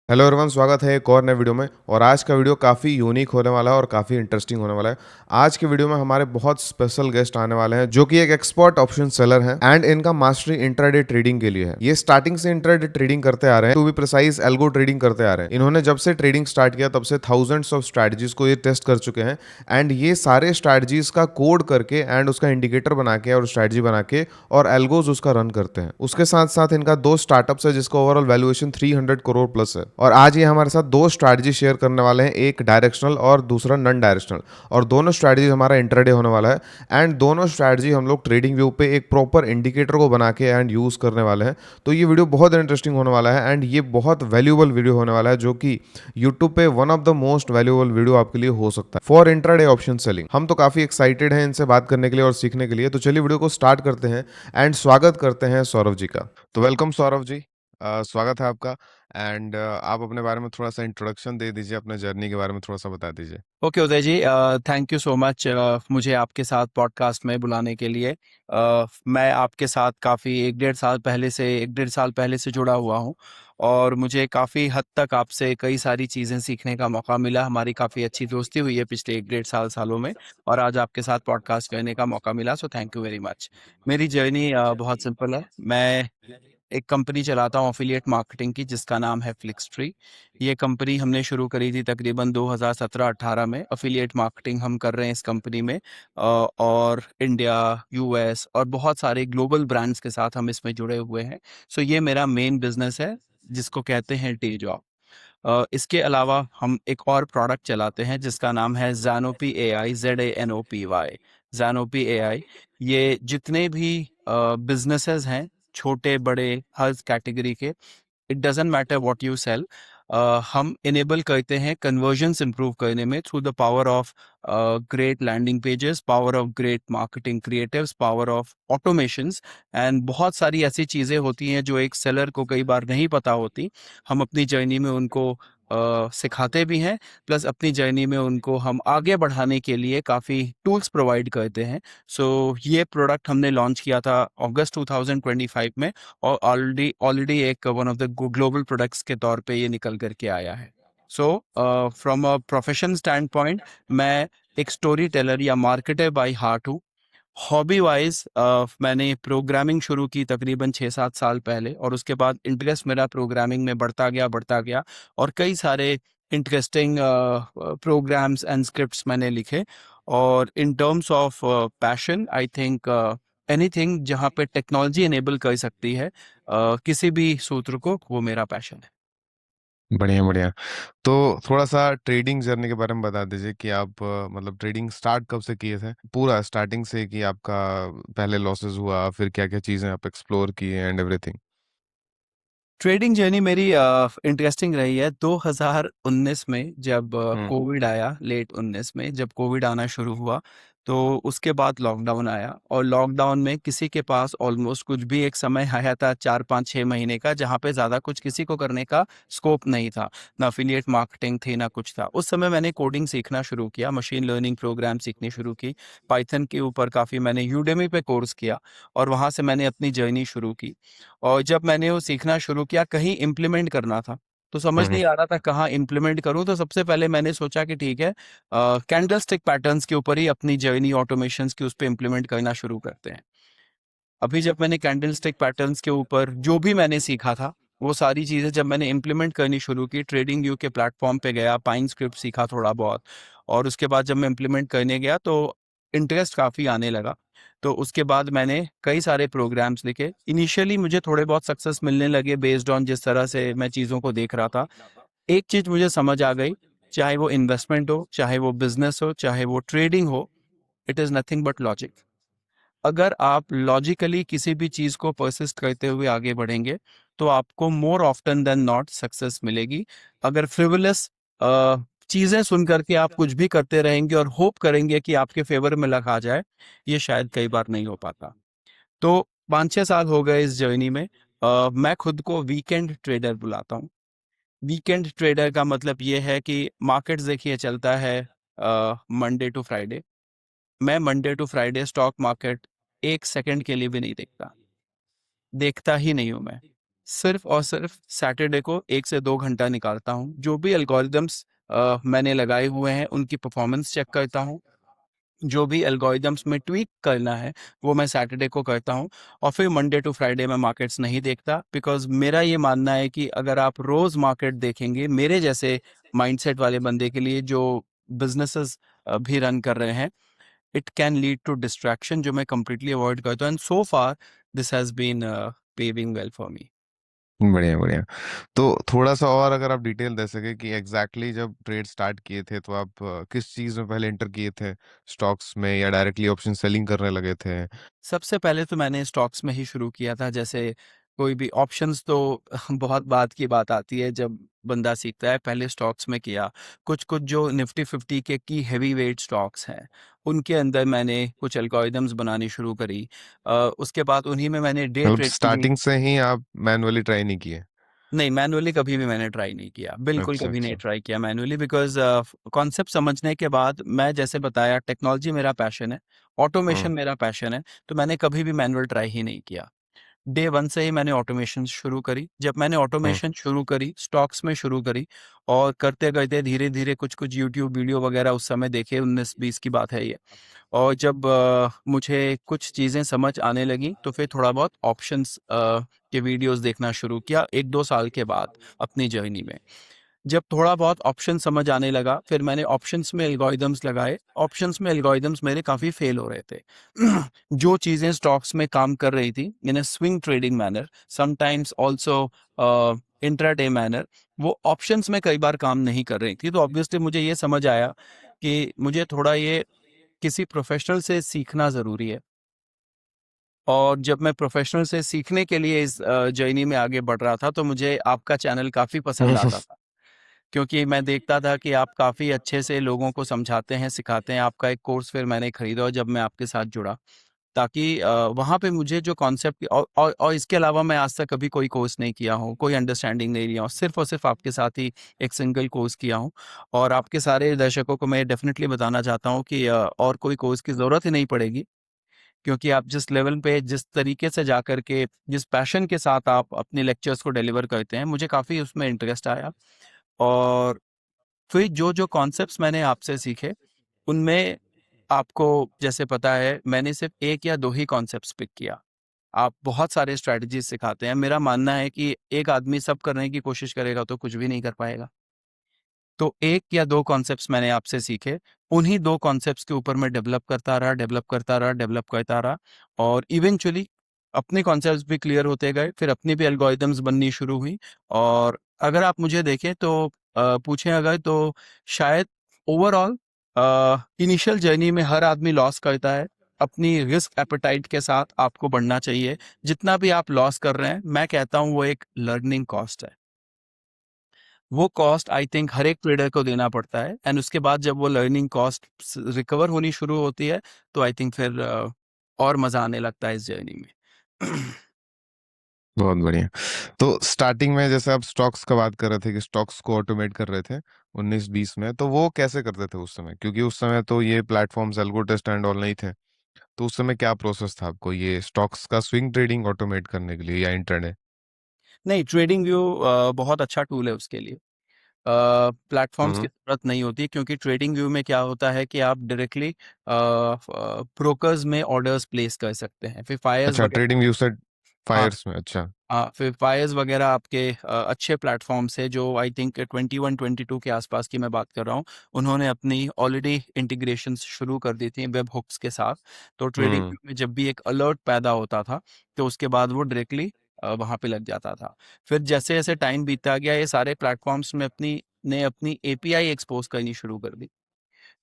Hello everyone, स्वागत है एक और नए वीडियो में। और आज का वीडियो काफ़ी यूनिक होने वाला है और काफ़ी इंटरेस्टिंग होने वाला है। आज के वीडियो में हमारे बहुत स्पेशल गेस्ट आने वाले हैं जो कि एक एक्सपर्ट ऑप्शन सेलर हैं एंड इनका मास्टरी इंट्राडे ट्रेडिंग के लिए है। ये स्टार्टिंग से इंट्राडे ट्रेडिंग करते आ रहे हैं, to be precise algo trading करते आ रहे हैं। इन्होंने जब से ट्रेडिंग स्टार्ट किया तब से थाउजेंड्स ऑफ स्ट्रैटेजीज को ये टेस्ट कर चुके हैं एंड ये सारे स्ट्रैटेजीज का कोड करके एंड उसका इंडिकेटर बना के और स्ट्रैटेजी बना के और एल्गोज उसका रन करते हैं। उसके साथ साथ इनका दो स्टार्टअप्स है जिसका ओवरऑल वैल्यूएशन 300 करोड़ प्लस है। और आज ये हमारे साथ दो स्ट्रैटेजी शेयर करने वाले हैं, एक डायरेक्शनल और दूसरा नॉन डायरेक्शनल। और दोनों स्ट्रैटेजी हमारा इंट्राडे होने वाला है एंड दोनों स्ट्रैटेजी हम लोग ट्रेडिंग व्यू पे एक प्रॉपर इंडिकेटर को बना के एंड यूज करने वाले हैं। तो ये वीडियो बहुत इंटरेस्टिंग होने वाला है एंड ये बहुत वैल्यूएबल वीडियो होने वाला है जो कि यूट्यूब पे one of the most valuable video आपके लिए हो सकता है फॉर इंट्राडे ऑप्शन सेलिंग। हम तो काफी एक्साइटेड हैं इनसे बात करने के लिए और सीखने के लिए। तो चलिए वीडियो को स्टार्ट करते हैं एंड स्वागत करते हैं सौरभ जी का। तो वेलकम सौरभ जी, स्वागत है आपका। एंड आप अपने बारे में थोड़ा सा इंट्रोडक्शन दे दीजिए, अपने जर्नी के बारे में थोड़ा सा बता दीजिए। Okay Uday ji, thank you so much मुझे आपके साथ पॉडकास्ट में बुलाने के लिए। मैं आपके साथ काफ़ी एक डेढ़ साल पहले से जुड़ा हुआ हूँ और मुझे काफ़ी हद तक आपसे कई सारी चीज़ें सीखने का मौका मिला। हमारी काफ़ी अच्छी दोस्ती हुई है पिछले एक डेढ़ सालों में और आज आपके साथ पॉडकास्ट करने का मौका मिला, so thank you very much. मेरी जर्नी बहुत सिंपल है। मैं एक कंपनी चलाता हूँ एफिलिएट मार्केटिंग की जिसका नाम है फ्लिक्सट्री। ये कंपनी हमने शुरू करी थी तकरीबन 2017-18 में। एफिलिएट मार्केटिंग हम कर रहे हैं इस कंपनी में और इंडिया, यूएस और बहुत सारे ग्लोबल ब्रांड्स के साथ हम इसमें जुड़े हुए हैं। सो ये मेरा मेन बिजनेस है जिसको कहते हैं डे जॉब। इसके अलावा हम एक और प्रोडक्ट चलाते हैं जिसका नाम है Zanopy AI, ZANOPY। Zanopy AI ये जितने भी बिजनेसेस हैं, छोटे बड़े हर कैटेगरी के, it doesn't matter what you sell, हम इनेबल करते हैं कन्वर्जन्स इंप्रूव करने में through the power of great landing pages, power of great marketing creatives, power of automations and बहुत सारी ऐसी चीज़ें होती हैं जो एक सेलर को कई बार नहीं पता होती। हम अपनी जर्नी में उनको सिखाते भी हैं, प्लस अपनी जर्नी में उनको हम आगे बढ़ाने के लिए काफ़ी टूल्स प्रोवाइड करते हैं। सो ये प्रोडक्ट हमने लॉन्च किया था अगस्त 2025 में और ऑलरेडी ऑलरेडी एक one of the global products के तौर पे ये निकल करके आया है। So from a profession stand point, मैं एक स्टोरी टेलर या मार्केटर बाय हार्ट हूँ। हॉबी वाइज मैंने प्रोग्रामिंग शुरू की तकरीबन 6-7 साल पहले और उसके बाद इंटरेस्ट मेरा प्रोग्रामिंग में बढ़ता गया और कई सारे इंटरेस्टिंग प्रोग्राम्स एंड स्क्रिप्ट्स मैंने लिखे। और in terms of passion, I think anything जहाँ पे टेक्नोलॉजी इनेबल कर सकती है किसी भी सूत्र को, वो मेरा पैशन है। बढ़िया बढ़िया। तो थोड़ा सा ट्रेडिंग जर्नी के बारे में बता दीजिए कि आप मतलब ट्रेडिंग स्टार्ट कब से किए थे, पूरा स्टार्टिंग से कि आपका पहले लॉसेस हुआ, फिर क्या क्या चीजें आप एक्सप्लोर किए एंड एवरीथिंग। ट्रेडिंग जर्नी मेरी इंटरेस्टिंग रही है। 2019 में जब हम्म। कोविड आया, लेट 19 में जब कोविड आना शुरू हुआ, तो उसके बाद लॉकडाउन आया और लॉकडाउन में किसी के पास ऑलमोस्ट कुछ भी एक समय आया था 4-5-6 महीने का जहाँ पे ज़्यादा कुछ किसी को करने का स्कोप नहीं था। ना अफिलिएट मार्केटिंग थी ना कुछ था। उस समय मैंने कोडिंग सीखना शुरू किया, मशीन लर्निंग प्रोग्राम सीखनी शुरू की। पाइथन के ऊपर काफ़ी मैंने यूडेमी पे कोर्स किया और वहाँ से मैंने अपनी जर्नी शुरू की। और जब मैंने वो सीखना शुरू किया, कहीं इम्प्लीमेंट करना था, तो समझ हम्म। नहीं आ रहा था कहाँ इम्प्लीमेंट करूँ। तो सबसे पहले मैंने सोचा कि ठीक है, कैंडलस्टिक पैटर्न्स के ऊपर ही अपनी जर्नी ऑटोमेशंस की उस पे इम्प्लीमेंट करना शुरू करते हैं। अभी जब मैंने कैंडलस्टिक पैटर्न्स के ऊपर जो भी मैंने सीखा था, वो सारी चीज़ें जब मैंने इम्प्लीमेंट करनी शुरू की, ट्रेडिंग व्यू के प्लेटफॉर्म पे गया, पाइन स्क्रिप्ट सीखा थोड़ा बहुत और उसके बाद जब मैं इम्प्लीमेंट करने गया तो इंटरेस्ट काफ़ी आने लगा। तो उसके बाद मैंने कई सारे प्रोग्राम्स लिखे। इनिशियली मुझे थोड़े बहुत सक्सेस मिलने लगे बेस्ड ऑन जिस तरह से मैं चीज़ों को देख रहा था। एक चीज़ मुझे समझ आ गई, चाहे वो इन्वेस्टमेंट हो, चाहे वो बिजनेस हो, चाहे वो ट्रेडिंग हो, it is nothing but logic. अगर आप लॉजिकली किसी भी चीज को परसिस्ट करते हुए आगे बढ़ेंगे तो आपको मोर ऑफ्टन देन नॉट सक्सेस मिलेगी। अगर फ्रिवलस चीजें सुन करके आप कुछ भी करते रहेंगे और होप करेंगे कि आपके फेवर में लग आ जाए, ये शायद कई बार नहीं हो पाता। तो 5-6 साल हो गए इस जर्नी में। मैं खुद को वीकेंड ट्रेडर बुलाता हूँ। वीकेंड ट्रेडर का मतलब ये है कि मार्केट देखिए चलता है मंडे टू फ्राइडे। मैं Monday to Friday stock market एक सेकंड के लिए भी नहीं देखता, देखता ही नहीं हूं मैं। सिर्फ और सिर्फ सैटरडे को 1 से 2 घंटा निकालता हूँ। जो भी एल्गोरिदम्स मैंने लगाए हुए हैं उनकी परफॉर्मेंस चेक करता हूँ। जो भी एल्गोरिदम्स में ट्वीक करना है वो मैं सैटरडे को करता हूँ। और फिर मंडे टू फ्राइडे मैं मार्केट्स नहीं देखता, बिकॉज मेरा ये मानना है कि अगर आप रोज मार्केट देखेंगे, मेरे जैसे माइंडसेट वाले बंदे के लिए जो बिजनेसेस भी रन कर रहे हैं, it can lead to distraction, जो मैं कंप्लीटली अवॉइड करता हूँ। And so far this has been paving well for me. बढ़िया बढ़िया। तो थोड़ा सा और अगर आप डिटेल दे सके कि एग्जैक्टली जब ट्रेड स्टार्ट किए थे तो आप किस चीज में पहले एंटर किए थे, स्टॉक्स में या डायरेक्टली ऑप्शन सेलिंग करने लगे थे? सबसे पहले तो मैंने स्टॉक्स में ही शुरू किया था। जैसे कोई भी ऑप्शंस तो बहुत बात की बात आती है जब बंदा सीखता है। पहले स्टॉक्स में किया, कुछ कुछ जो निफ्टी 50 के की हैवी वेट स्टॉक्स हैं उनके अंदर मैंने कुछ एल्गोरिदम्स बनानी शुरू करी। उसके बाद उन्हीं में मैंने डे मतलब ट्रेडिंग भी। स्टार्टिंग से ही आप मैनुअली ट्राई नहीं किए? नहीं, मैनुअली कभी भी मैंने ट्राई नहीं किया, बिल्कुल अच्छा कभी नहीं अच्छा। ट्राई किया मैनुअली, बिकॉज कॉन्सेप्ट समझने के बाद, मैं जैसे बताया टेक्नोलॉजी मेरा पैशन है, हम्म ऑटोमेशन मेरा पैशन है, तो मैंने कभी भी मैनुअल ट्राई ही नहीं किया। डे वन से ही मैंने ऑटोमेशन शुरू करी। जब मैंने हम्म ऑटोमेशन शुरू करी, स्टॉक्स में शुरू करी, और करते करते धीरे धीरे कुछ कुछ यूट्यूब वीडियो वगैरह उस समय देखे, 19-20 की बात है ये। और जब मुझे कुछ चीज़ें समझ आने लगी तो फिर थोड़ा बहुत ऑप्शंस के वीडियोस देखना शुरू किया 1-2 साल के बाद अपनी जर्नी में। जब थोड़ा बहुत ऑप्शन समझ आने लगा, फिर मैंने ऑप्शंस में एल्गोरिदम्स लगाए। ऑप्शंस में एल्गोरिदम्स मेरे काफ़ी फेल हो रहे थे। जो चीज़ें स्टॉक्स में काम कर रही थी in a swing trading manner, sometimes also intraday manner, वो ऑप्शंस में कई बार काम नहीं कर रही थी। तो ऑब्वियसली मुझे ये समझ आया कि मुझे थोड़ा ये किसी प्रोफेशनल से सीखना ज़रूरी है। और जब मैं प्रोफेशनल से सीखने के लिए इस जर्नी में आगे बढ़ रहा था, तो मुझे आपका चैनल काफ़ी पसंद आता था। क्योंकि मैं देखता था कि आप काफ़ी अच्छे से लोगों को समझाते हैं, सिखाते हैं। आपका एक कोर्स फिर मैंने खरीदा और जब मैं आपके साथ जुड़ा, ताकि वहाँ पे मुझे जो कॉन्सेप्ट, और इसके अलावा मैं आज तक कभी कोई कोर्स नहीं किया हूँ, कोई अंडरस्टैंडिंग नहीं लिया हूँ, सिर्फ़ और सिर्फ़ आपके साथ ही एक सिंगल कोर्स किया हूँ। और आपके सारे दर्शकों को मैं डेफ़िनेटली बताना चाहता हूँ कि और कोई कोर्स की ज़रूरत ही नहीं पड़ेगी, क्योंकि आप जिस लेवल पे, जिस तरीके से जाकर के, जिस पैशन के साथ आप अपने लेक्चर्स को डिलीवर करते हैं, मुझे काफ़ी उसमें इंटरेस्ट आया। और फिर जो जो कॉन्सेप्ट्स मैंने आपसे सीखे, उनमें आपको जैसे पता है, मैंने सिर्फ एक या दो ही कॉन्सेप्ट्स पिक किया। आप बहुत सारे स्ट्रैटेजीज सिखाते हैं। मेरा मानना है कि एक आदमी सब करने की कोशिश करेगा तो कुछ भी नहीं कर पाएगा। तो एक या दो कॉन्सेप्ट्स मैंने आपसे सीखे, उन्हीं दो कॉन्सेप्ट्स के ऊपर मैं डेवलप करता रहा, डेवलप करता रहा, डेवलप करता रहा, और इवेंचुअली अपने कॉन्सेप्ट्स भी क्लियर होते गए, फिर अपनी भी एल्गोरिदम्स बननी शुरू हुई। और अगर आप मुझे देखें तो पूछें अगर, तो शायद ओवरऑल इनिशियल जर्नी में हर आदमी लॉस करता है। अपनी रिस्क एपेटाइट के साथ आपको बढ़ना चाहिए। जितना भी आप लॉस कर रहे हैं, मैं कहता हूँ वो एक लर्निंग कॉस्ट है। वो कॉस्ट आई थिंक हर एक ट्रेडर को देना पड़ता है, एंड उसके बाद जब वो लर्निंग कॉस्ट रिकवर होनी शुरू होती है, तो आई थिंक फिर और मजा आने लगता है इस जर्नी में। बहुत बढ़िया। तो स्टार्टिंग में जैसे आप स्टॉक्स का बात कर रहे थे कि स्टॉक्स को ऑटोमेट कर रहे थे 19-20 में, तो वो कैसे करते थे उस समय? क्योंकि उस समय तो ये platforms algo test and all नहीं थे। तो उस समय क्या प्रोसेस था आपको ये स्टॉक्स का स्विंग ट्रेडिंग ऑटोमेट करने के लिए या इंट्राडे? नहीं, ट्रेडिंग व्यू बहुत अच्छा टूल है उसके लिए। प्लेटफॉर्म्स की हम्म। जरूरत नहीं होती, क्योंकि ट्रेडिंग व्यू में क्या होता है कि आप डायरेक्टली ब्रोकर्स में ऑर्डर्स प्लेस कर सकते हैं, फिर फायर्स अच्छा, वगैरह। ट्रेडिंग व्यू से हाँ, फायर्स में, अच्छा। हाँ, फिर फायर्स वगैरह आपके अच्छे प्लेटफॉर्म्स है, जो आई थिंक 21-22 के आसपास की मैं बात कर रहा हूँ। उन्होंने अपनी ऑलरेडी इंटीग्रेशन शुरू कर दी थी वेब हुक्स के साथ। तो ट्रेडिंग हम्म में जब भी एक अलर्ट पैदा होता था, तो उसके बाद वो डायरेक्टली वहाँ पे लग जाता था। फिर जैसे जैसे टाइम बीतता गया, ये सारे प्लेटफॉर्म्स में अपनी एपीआई एक्सपोज करनी शुरू कर दी।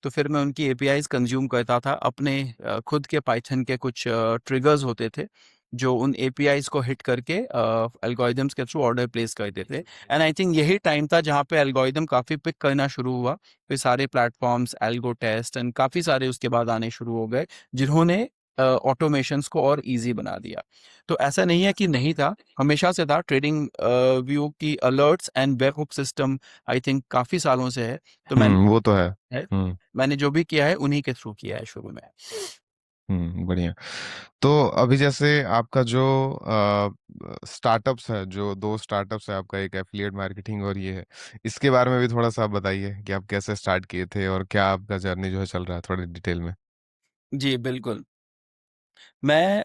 तो फिर मैं उनकी एपीआईज कंज्यूम करता था। अपने खुद के पाइथन के कुछ ट्रिगर्स होते थे, जो उन एपीआईज को हिट करके एल्गोरिदम्स के थ्रू ऑर्डर प्लेस करते थे। एंड आई थिंक यही टाइम था जहाँ पे एल्गोरिदम काफ़ी पिक करना शुरू हुआ। फिर सारे प्लेटफॉर्म्स, एल्गो टेस्ट एंड काफ़ी सारे उसके बाद आने शुरू हो गए, जिन्होंने ऑटोमेशंस को और इजी बना दिया। तो ऐसा नहीं है कि नहीं था, हमेशा से था। ट्रेडिंग व्यू की alerts and web hook system I think काफ़ी सालों से है। तो वो तो है। है हम्म। मैंने जो भी किया है उन्हीं के थ्रू किया है शुरू में। बढ़िया। तो अभी जैसे आपका जो स्टार्टअप्स है, जो दो स्टार्टअप्स है आपका, एक एफिलिएट मार्केटिंग और ये है, इसके बारे में भी थोड़ा सा आप बताइए कि आप कैसे स्टार्ट किए थे और क्या आपका जर्नी जो है चल रहा है, थोड़ी डिटेल में। जी, बिल्कुल। मैं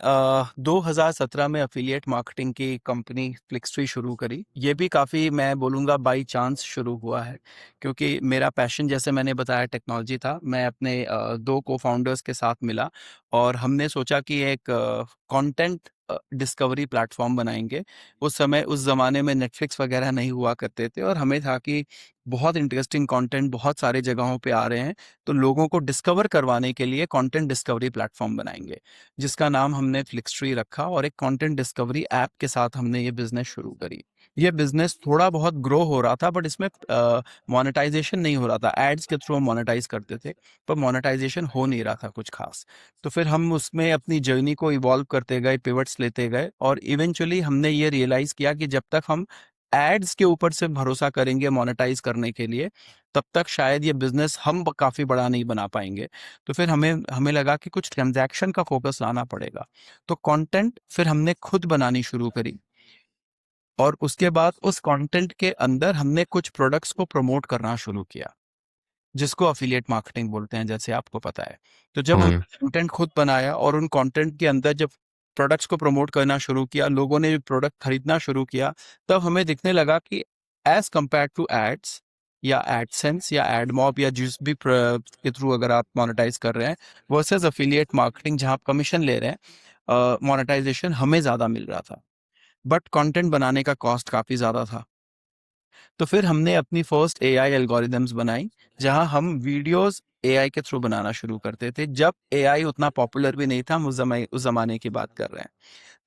2017 में एफिलिएट मार्केटिंग की कंपनी फ्लिक्सट्री शुरू करी। ये भी काफ़ी मैं बोलूँगा बाई चांस शुरू हुआ है, क्योंकि मेरा पैशन जैसे मैंने बताया टेक्नोलॉजी था। मैं अपने 2 को-फाउंडर्स के साथ मिला और हमने सोचा कि एक कंटेंट डिस्कवरी प्लेटफ़ॉर्म बनाएँगे। उस समय उस ज़माने में नेटफ्लिक्स वगैरह नहीं हुआ करते थे और हमें था कि बहुत इंटरेस्टिंग कंटेंट बहुत सारी जगहों पे आ रहे हैं, तो लोगों को डिस्कवर करवाने के लिए कंटेंट डिस्कवरी प्लेटफ़ॉर्म बनाएँगे। जिसका नाम हमने फ्लिक्सट्री रखा और एक कंटेंट डिस्कवरी ऐप के साथ हमने ये बिज़नेस शुरू करी। ये बिज़नेस थोड़ा बहुत ग्रो हो रहा था, बट इसमें मोनेटाइज़ेशन नहीं हो रहा था। एड्स के थ्रू हम मोनेटाइज़ करते थे, पर मोनेटाइज़ेशन हो नहीं रहा था कुछ ख़ास। तो फिर हम उसमें अपनी जर्नी को इवॉल्व करते गए, पिवट्स लेते गए और इवेंचुअली हमने ये रियलाइज़ किया कि जब तक हम एड्स के ऊपर से भरोसा करेंगे मोनेटाइज़ करने के लिए, तब तक शायद ये बिज़नेस हम ब काफ़ी बड़ा नहीं बना पाएँगे। तो फिर हमें हमें लगा कि कुछ ट्रांज़ैक्शन का फ़ोकस लाना पड़ेगा। तो कंटेंट फिर हमने खुद बनानी शुरू करी और उसके बाद उस कंटेंट के अंदर हमने कुछ प्रोडक्ट्स को प्रमोट करना शुरू किया, जिसको एफिलिएट मार्केटिंग बोलते हैं, जैसे आपको पता है। तो जब हम्म। हमने कंटेंट खुद बनाया और उन कंटेंट के अंदर जब प्रोडक्ट्स को प्रमोट करना शुरू किया, लोगों ने प्रोडक्ट खरीदना शुरू किया, तब हमें दिखने लगा कि एज़ कंपेयर्ड टू एड्स या एडसेंस या एडमॉब या जिस भी के थ्रू अगर आप मोनेटाइज़ कर रहे हैं, वर्सेस एफिलिएट मार्केटिंग जहाँ आप कमीशन ले रहे हैं, मोनेटाइज़ेशन हमें ज़्यादा मिल रहा था। बट कंटेंट बनाने का कॉस्ट काफ़ी ज़्यादा था। तो फिर हमने अपनी फर्स्ट एआई एल्गोरिदम्स बनाई, जहां हम वीडियोस एआई के थ्रू बनाना शुरू करते थे। जब एआई उतना पॉपुलर भी नहीं था, हम उस जमाने की बात कर रहे हैं।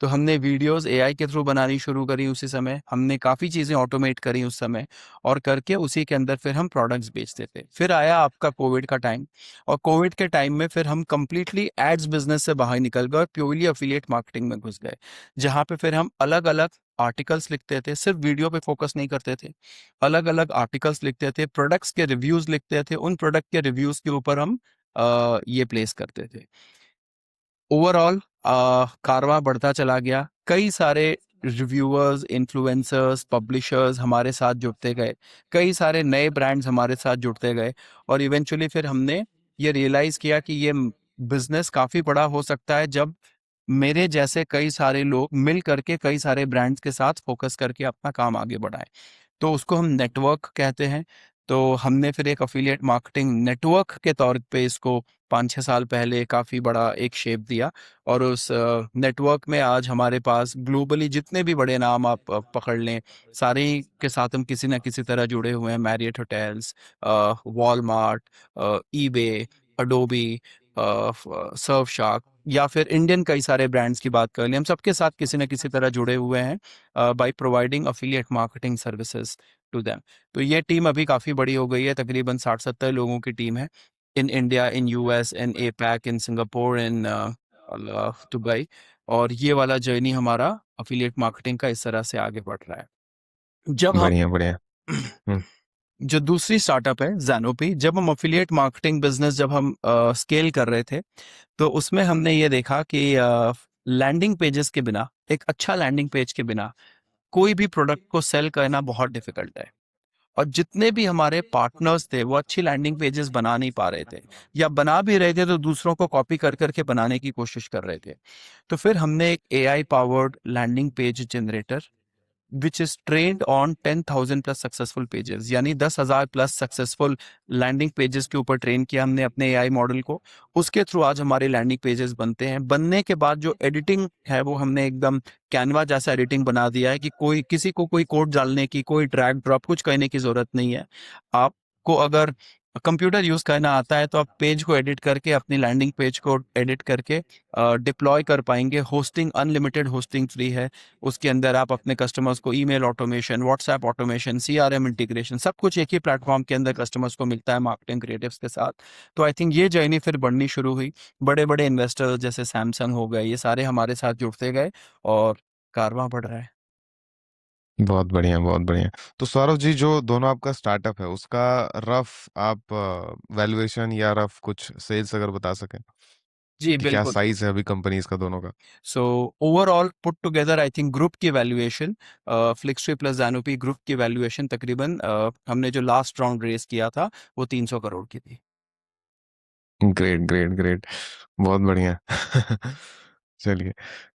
तो हमने वीडियोस एआई के थ्रू बनानी शुरू करी उसी समय। हमने काफ़ी चीज़ें ऑटोमेट करी उस समय और करके उसी के अंदर फिर हम प्रोडक्ट्स बेचते थे। फिर आया आपका कोविड का टाइम और कोविड के टाइम में फिर हम कंप्लीटली एड्स बिजनेस से बाहर निकल गए और प्योरली एफिलिएट मार्केटिंग में घुस गए, जहाँ पे फिर हम अलग-अलग आर्टिकल्स लिखते थे, सिर्फ वीडियो पे फोकस नहीं करते थे। अलग-अलग आर्टिकल्स लिखते थे, प्रोडक्ट्स के रिव्यूज़ लिखते थे, उन प्रोडक्ट के रिव्यूज़ के ऊपर हम ये प्लेस करते थे। ओवरऑल कारवां बढ़ता चला गया। कई सारे रिव्यूअर्स, इन्फ्लुएंसर्स, पब्लिशर्स हमारे साथ जुड़ते गए। कई सारे नए ब्रांड्स हमारे साथ जुड़ते गए और इवेंचुअली फिर हमने ये रियलाइज़ किया कि ये बिज़नेस काफ़ी बड़ा हो सकता है जब मेरे जैसे कई सारे लोग मिल करके कई सारे ब्रांड्स के साथ फ़ोकस करके अपना काम आगे बढ़ाएँ। तो उसको हम नेटवर्क कहते हैं। तो हमने फिर एक एफिलिएट मार्केटिंग नेटवर्क के तौर पे इसको 5-6 साल पहले काफ़ी बड़ा एक शेप दिया और उस नेटवर्क में आज हमारे पास ग्लोबली जितने भी बड़े नाम आप पकड़ लें, सारे ही के साथ हम किसी न किसी तरह जुड़े हुए हैं। Marriott hotels, Walmart, eBay, Adobe, Surfshark या फिर इंडियन कई सारे ब्रांड्स की बात कर लें, हम सबके साथ किसी न किसी तरह जुड़े हुए हैं by providing affiliate marketing services to them. तो ये टीम अभी काफ़ी बड़ी हो गई है, तकरीबन 60-70 लोगों की टीम है in India, in US, in APAC, in Singapore, in Dubai. और ये वाला जर्नी हमारा एफिलिएट मार्केटिंग का इस तरह से आगे बढ़ रहा है। जब हम बढ़िया बढ़िया। हम्म। जो दूसरी स्टार्टअप है ज़ैनोपी, जब हम एफिलिएट मार्केटिंग बिजनेस जब हम स्केल कर रहे थे, तो उसमें हमने ये देखा कि लैंडिंग पेजेस के बिना, एक अच्छा लैंडिंग पेज के बिना कोई भी प्रोडक्ट को सेल करना बहुत डिफिकल्ट है। और जितने भी हमारे पार्टनर्स थे वो अच्छी लैंडिंग पेजेस बना नहीं पा रहे थे, या बना भी रहे थे तो दूसरों को कॉपी कर करके बनाने की कोशिश कर रहे थे। तो फिर हमने एक AI powered landing page generator which is trained on 10,000 plus successful pages, यानी 10,000 प्लस सक्सेसफुल लैंडिंग पेजेस के ऊपर ट्रेन किया हमने अपने एआई मॉडल को। उसके थ्रू आज हमारे लैंडिंग पेजेस बनते हैं। बनने के बाद जो एडिटिंग है वो हमने एकदम कैनवा जैसा एडिटिंग बना दिया है कि कोई किसी को कोई कोड डालने की, कोई ड्रैग ड्रॉप कुछ करने की जरूरत नहीं है। आपको अगर कंप्यूटर यूज करना आता है तो आप पेज को एडिट करके, अपनी लैंडिंग पेज को एडिट करके डिप्लॉय कर पाएंगे। होस्टिंग अनलिमिटेड होस्टिंग फ्री है। उसके अंदर आप अपने कस्टमर्स को email automation, WhatsApp automation, CRM integration, सब कुछ एक ही प्लेटफॉर्म के अंदर कस्टमर्स को मिलता है मार्केटिंग क्रिएटिव्स के साथ। तो आई थिंक ये जर्नी फिर बढ़नी शुरू हुई। बड़े बड़े इन्वेस्टर्स जैसे सैमसंग हो गए, ये सारे हमारे साथ जुड़ते गए और कारवां बढ़ रहा है। बहुत बढ़िया बहुत बढ़िया। तो सौरभ जी, जो दोनों आपका स्टार्टअप है उसका रफ आप वैल्यूएशन या रफ कुछ सेल्स अगर बता सकें। जी कि क्या बिल्कुल। साइज है अभी कंपनीज का दोनों का? So overall put together I think group की वैल्यूएशन, फ्लिक्सट्री प्लस जानोपी ग्रुप की वैल्यूएशन तकरीबन हमने जो लास्ट राउंड रेस किया था वो 300 करोड़ की थी। ग्रेट ग्रेट ग्रेट, बहुत बढ़िया। चलिए,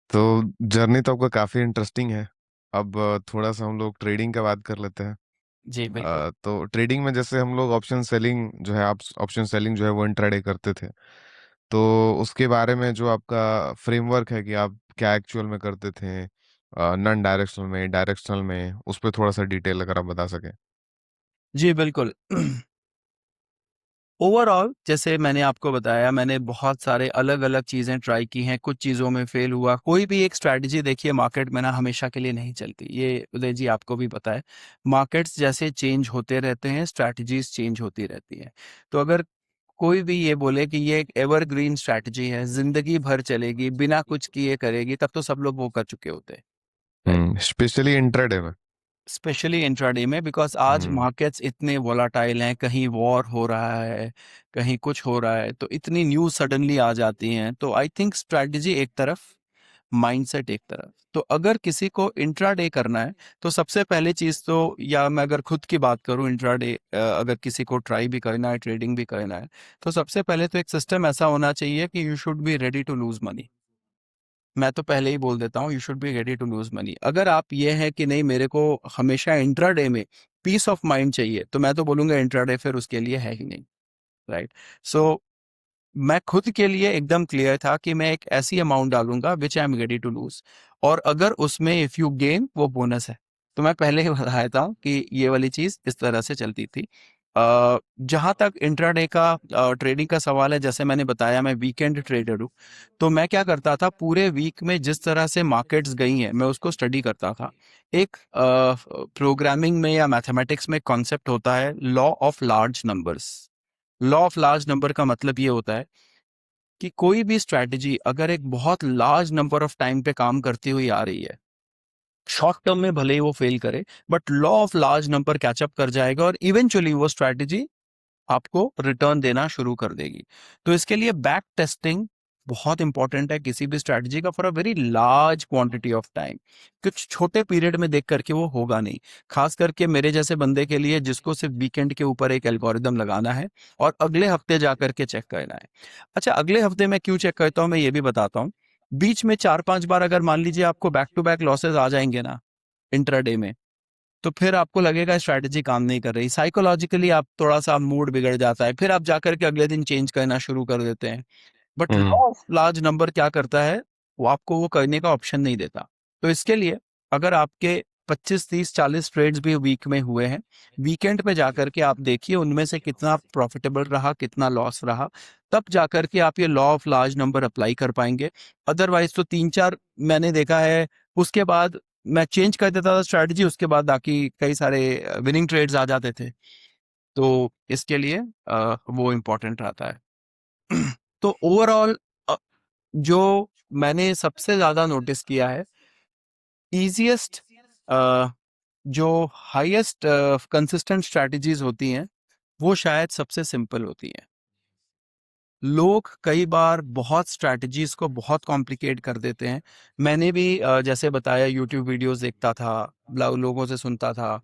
तो जर्नी तो आपका काफी इंटरेस्टिंग है। अब थोड़ा सा हम लोग ट्रेडिंग का बात कर लेते हैं। जी बिल्कुल। तो ट्रेडिंग में जैसे हम लोग ऑप्शन सेलिंग जो है, आप ऑप्शन सेलिंग जो है वो इंट्राडे करते थे, तो उसके बारे में जो आपका फ्रेमवर्क है कि आप क्या एक्चुअल में करते थे, नॉन डायरेक्शनल में, डायरेक्शनल में, उस पर थोड़ा सा डिटेल अगर आप बता सकें। जी बिल्कुल। ओवरऑल जैसे मैंने आपको बताया, मैंने बहुत सारे अलग अलग चीज़ें ट्राई की हैं, कुछ चीज़ों में फेल हुआ। कोई भी एक स्ट्रैटेजी देखिए मार्केट में ना हमेशा के लिए नहीं चलती, ये उदय जी आपको भी पता है। मार्केट्स जैसे चेंज होते रहते हैं, स्ट्रैटेजीज चेंज होती रहती हैं। तो अगर कोई भी ये बोले कि ये एक एवरग्रीन स्ट्रैटेजी है, जिंदगी भर चलेगी, बिना कुछ किए करेगी, तब तो सब लोग वो कर चुके होते हैं, राइट। स्पेशली इंट्राडे में। स्पेशली इंट्राडे में, बिकॉज आज हम्म मार्केट्स इतने वोलाटाइल हैं, कहीं वॉर हो रहा है, कहीं कुछ हो रहा है, तो इतनी न्यूज सडनली आ जाती हैं। तो आई थिंक स्ट्रैटेजी एक तरफ, माइंडसेट एक तरफ। तो अगर किसी को इंट्राडे करना है तो सबसे पहले चीज तो, या मैं अगर खुद की बात करूं, इंट्राडे अगर किसी को ट्राई भी करना है, ट्रेडिंग भी करना है, तो सबसे पहले तो एक सिस्टम ऐसा होना चाहिए कि you should be ready to lose money. मैं तो पहले ही बोल देता हूँ, you should be ready to lose money. अगर आप ये है कि नहीं मेरे को हमेशा इंट्राडे में पीस ऑफ माइंड चाहिए, तो मैं तो बोलूंगा इंट्राडे फिर उसके लिए है ही नहीं, राइट। सो मैं खुद के लिए एकदम क्लियर था कि मैं एक ऐसी अमाउंट डालूंगा which I am ready to lose, और अगर उसमें इफ यू गेन वो बोनस है। तो मैं पहले ही बताया था कि ये वाली चीज इस तरह से चलती थी। जहां तक इंट्राडे का ट्रेडिंग का सवाल है, जैसे मैंने बताया मैं वीकेंड ट्रेडर हूँ। तो मैं क्या करता था, पूरे वीक में जिस तरह से मार्केट्स गई हैं मैं उसको स्टडी करता था। एक प्रोग्रामिंग में या मैथमेटिक्स में कॉन्सेप्ट होता है law of large numbers. Law of large number का मतलब ये होता है कि कोई भी स्ट्रैटेजी अगर एक बहुत लार्ज नंबर ऑफ टाइम पे काम करती हुई आ रही है, शॉर्ट टर्म में भले ही वो फेल करे, but law of large number catch up कर जाएगा और इवेंचुअली वो स्ट्रैटेजी आपको रिटर्न देना शुरू कर देगी। तो इसके लिए बैक टेस्टिंग बहुत इंपॉर्टेंट है किसी भी स्ट्रैटेजी का, for a very large quantity of time. कुछ छोटे पीरियड में देख करके वो होगा नहीं, खास करके मेरे जैसे बंदे के लिए जिसको सिर्फ वीकेंड के ऊपर एक एल्गोरिदम लगाना है और अगले हफ्ते जा करके चेक करना है। अच्छा, अगले हफ्ते मैं क्यों चेक करता हूँ मैं ये भी बताता हूँ। बीच में 4-5 बार अगर मान लीजिए आपको बैक टू बैक लॉसेज आ जाएंगे ना इंट्राडे में, तो फिर आपको लगेगा स्ट्रैटेजी काम नहीं कर रही, साइकोलॉजिकली आप थोड़ा सा मूड बिगड़ जाता है, फिर आप जाकर के अगले दिन चेंज करना शुरू कर देते हैं। But hmm law of large number क्या करता है, वो आपको वो करने का ऑप्शन नहीं देता। तो इसके लिए अगर आपके 25, 30, 40 ट्रेड्स भी वीक में हुए हैं, वीकेंड पे जाकर के आप देखिए उनमें से कितना प्रॉफिटेबल रहा, कितना लॉस रहा, तब जाकर के आप ये law of large number apply कर पाएंगे। अदरवाइज तो 3-4 मैंने देखा है, उसके बाद मैं चेंज कर देता था स्ट्रैटेजी, उसके बाद बाकी कई सारे विनिंग ट्रेड्स आ जाते थे। तो इसके लिए वो इम्पोर्टेंट रहता है। तो ओवरऑल जो मैंने सबसे ज्यादा नोटिस किया है, इजीएस्ट जो हाईएस्ट कंसिस्टेंट स्ट्रैटेजीज होती हैं वो शायद सबसे सिंपल होती हैं। लोग कई बार बहुत स्ट्रैटेजीज को बहुत कॉम्प्लिकेट कर देते हैं। मैंने भी जैसे बताया यूट्यूब वीडियोस देखता था, लोगों से सुनता था,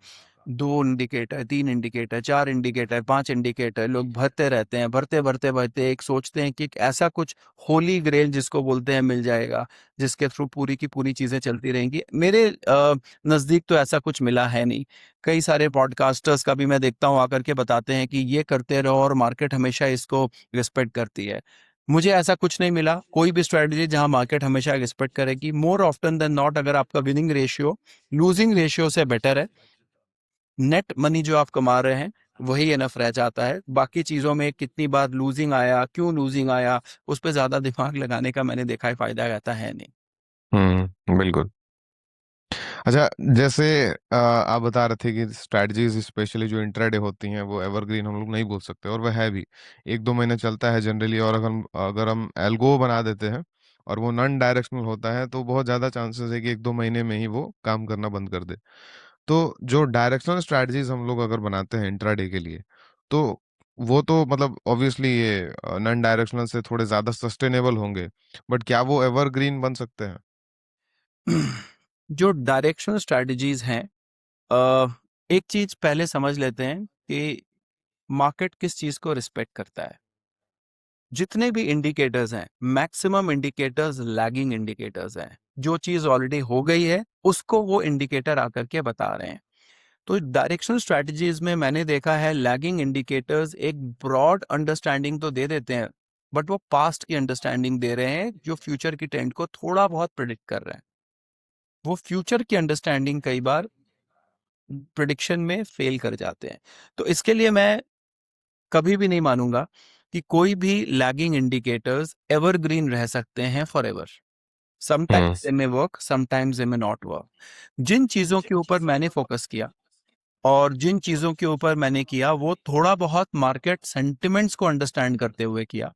2 इंडिकेटर, 3 इंडिकेटर, 4 इंडिकेटर, 5 इंडिकेटर, लोग भरते रहते हैं, भरते भरते भरते एक सोचते हैं कि एक ऐसा कुछ होली ग्रेल जिसको बोलते हैं मिल जाएगा, जिसके थ्रू पूरी की पूरी चीजें चलती रहेंगी। मेरे नजदीक तो ऐसा कुछ मिला है नहीं। कई सारे पॉडकास्टर्स का भी मैं देखता हूँ आकर के बताते हैं कि ये करते रहो और मार्केट हमेशा इसको रिस्पेक्ट करती है। मुझे ऐसा कुछ नहीं मिला, कोई भी स्ट्रेटजी जहां मार्केट हमेशा रिस्पेक्ट करेगी। मोर ऑफ्टन देन नॉट अगर आपका विनिंग रेशियो लूजिंग रेशियो से बेटर है, नेट मनी जो आप कमा रहे हैं वही एनफ रह जाता है। बाकी चीजों में कितनी बार लूजिंग आया, क्यों लूजिंग आया, उस पर ज्यादा दिमाग लगाने का मैंने देखा है फायदा रहता है नहीं। बिल्कुल। अच्छा, जैसे आप बता रहे थे कि स्ट्रैटेजीज स्पेशली जो इंट्राडे होती हैं वो एवरग्रीन हम लोग नहीं बोल सकते, और वह है भी, 1-2 महीने चलता है जनरली। और अगर हम एल्गो बना देते हैं और वो नॉन डायरेक्शनल होता है, तो बहुत ज़्यादा चांसेस है कि 1-2 महीने में ही वो काम करना बंद कर दे। तो जो डायरेक्शनल स्ट्रैटेजीज हम लोग अगर बनाते हैं इंट्राडे के लिए, तो वो तो मतलब ऑब्वियसली ये नॉन डायरेक्शनल से थोड़े ज्यादा सस्टेनेबल होंगे, बट क्या वो एवरग्रीन बन सकते हैं? जो डायरेक्शनल स्ट्रेटजीज हैं, अ, एक चीज पहले समझ लेते हैं कि मार्केट किस चीज को रिस्पेक्ट करता है। जितने भी इंडिकेटर्स हैं, मैक्सिमम इंडिकेटर्स लैगिंग इंडिकेटर्स हैं। जो चीज ऑलरेडी हो गई है उसको वो इंडिकेटर आकर के बता रहे हैं। तो डायरेक्शनल स्ट्रेटजीज में मैंने देखा है लैगिंग इंडिकेटर्स एक ब्रॉड अंडरस्टैंडिंग तो दे देते हैं, बट वो पास्ट की अंडरस्टैंडिंग दे रहे हैं जो फ्यूचर की ट्रेंड को थोड़ा बहुत प्रिडिक्ट कर रहे हैं। वो फ्यूचर की अंडरस्टैंडिंग कई बार प्रिडिक्शन में फेल कर जाते हैं। तो इसके लिए मैं कभी भी नहीं मानूंगा कि कोई भी लैगिंग इंडिकेटर्स एवरग्रीन रह सकते हैं for ever. Hmm. Sometimes they may work, sometimes they may not work. जिन चीजों के ऊपर मैंने फोकस किया और जिन चीजों के ऊपर मैंने किया वो थोड़ा बहुत मार्केट सेंटिमेंट्स को अंडरस्टैंड करते हुए किया।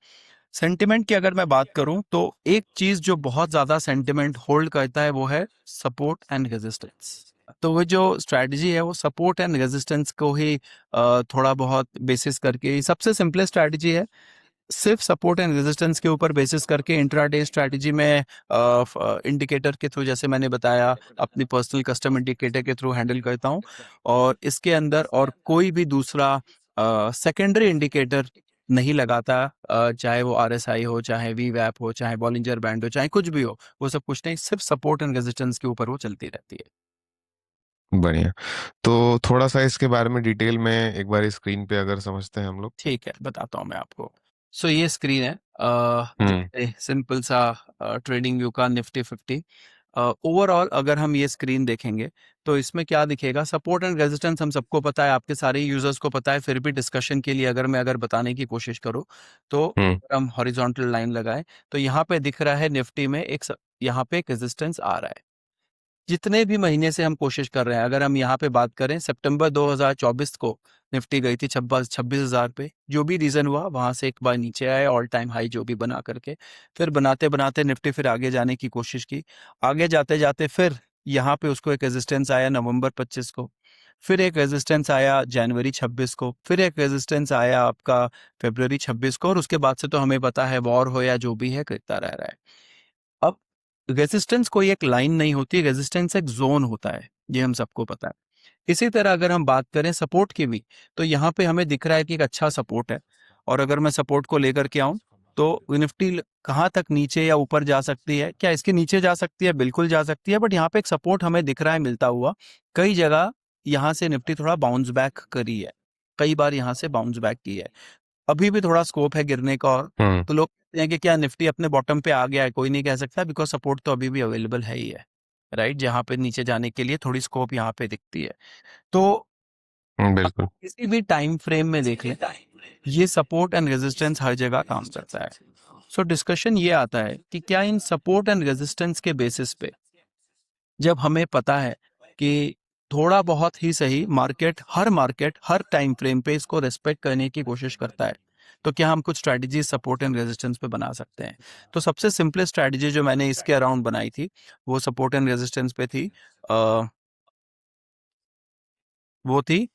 सेंटिमेंट की अगर मैं बात करूं तो एक चीज जो बहुत ज्यादा सेंटिमेंट होल्ड करता है वो है सपोर्ट एंड रेजिस्टेंस। तो वो जो स्ट्रैटेजी है वो सपोर्ट एंड रेजिस्टेंस को ही थोड़ा बहुत बेसिस करके सबसे सिंपलेस्ट स्ट्रैटेजी है। सिर्फ सपोर्ट एंड रेजिस्टेंस के ऊपर बेसिस करके इंट्राडे स्ट्रैटेजी में इंडिकेटर के थ्रू, जैसे मैंने बताया, अपनी पर्सनल कस्टम इंडिकेटर के थ्रू हैंडल करता हूँ। और इसके अंदर और कोई भी दूसरा सेकेंडरी इंडिकेटर नहीं लगाता, चाहे वो आरएसआई हो, चाहे वी वैप हो, चाहे बॉलिंजर बैंड हो, चाहे कुछ भी हो। वो सब कुछ नहीं, सिर्फ सपोर्ट एंड रेजिस्टेंस के ऊपर वो चलती रहती है। बढ़िया। तो थोड़ा सा इसके बारे में डिटेल में एक बार स्क्रीन पे अगर समझते हैं हम लोग। ठीक है, बताता हूँ मैं आपको। सो ये स्क्रीन है, हम्म। जैसे सिंपल सा ट्रेडिंग व्यू का निफ्टी 50। ओवरऑल अगर हम ये स्क्रीन देखेंगे तो इसमें क्या दिखेगा, सपोर्ट एंड रेजिस्टेंस हम सबको पता है, आपके सारे यूजर्स को पता है। फिर भी डिस्कशन के लिए अगर बताने की कोशिश करूँ तो हम्म। अगर हम हॉरिजॉन्टल लाइन लगाएं तो यहाँ पे दिख रहा है निफ्टी में यहाँ पे एक रेजिस्टेंस आ रहा है। जितने भी महीने से हम कोशिश कर रहे हैं, अगर हम यहाँ पे बात करें, सितंबर 2024 को निफ्टी गई थी 26,000 पे। जो भी रीजन हुआ वहां से एक बार नीचे आए, ऑल टाइम हाई जो भी बना करके, फिर बनाते बनाते निफ्टी फिर आगे जाने की कोशिश की। आगे जाते जाते फिर यहाँ पे उसको एक रेजिस्टेंस आया नवंबर 25 को, फिर एक रेजिस्टेंस आया जनवरी 26 को, फिर एक रेजिस्टेंस आया आपका फरवरी 26 को, और उसके बाद से तो हमें पता है वॉर हो या जो भी है करता रह रहा है। अब रेजिस्टेंस कोई एक लाइन नहीं होती, रेजिस्टेंस एक जोन होता है, ये हम सबको पता है। इसी तरह अगर हम बात करें सपोर्ट की भी, तो यहाँ पे हमें दिख रहा है कि एक अच्छा सपोर्ट है। और अगर मैं सपोर्ट को लेकर के आऊं तो निफ्टी कहाँ तक नीचे या ऊपर जा सकती है, क्या इसके नीचे जा सकती है? बिल्कुल जा सकती है, बट यहाँ पे एक सपोर्ट हमें दिख रहा है मिलता हुआ। कई जगह यहाँ से निफ्टी थोड़ा बाउंस बैक करी है, कई बार यहाँ से बाउंस बैक की है। अभी भी थोड़ा स्कोप है गिरने का। और हम्म। तो लोग कहते हैं कि क्या निफ्टी अपने बॉटम पे आ गया है? कोई नहीं कह सकता, बिकॉज सपोर्ट तो अभी भी अवेलेबल है ही है, राइट? जहां पे नीचे जाने के लिए थोड़ी स्कोप यहाँ पे दिखती है। तो आप बिल्कुल। किसी भी टाइम फ्रेम में देख लें, ये सपोर्ट एंड रेजिस्टेंस हर जगह काम करता है। सो डिस्कशन ये आता है कि क्या इन सपोर्ट एंड रेजिस्टेंस के बेसिस पे, जब हमें पता है कि थोड़ा बहुत ही सही मार्केट हर टाइम फ्रेम पे इसको रेस्पेक्ट करने की कोशिश करता है, तो क्या हम कुछ स्ट्रैटेजी सपोर्ट एंड रेजिस्टेंस पे बना सकते हैं? तो सबसे सिंपलेस्ट स्ट्रैटेजी जो मैंने इसके अराउंड बनाई थी वो सपोर्ट एंड रेजिस्टेंस पे थी। अ, वो थी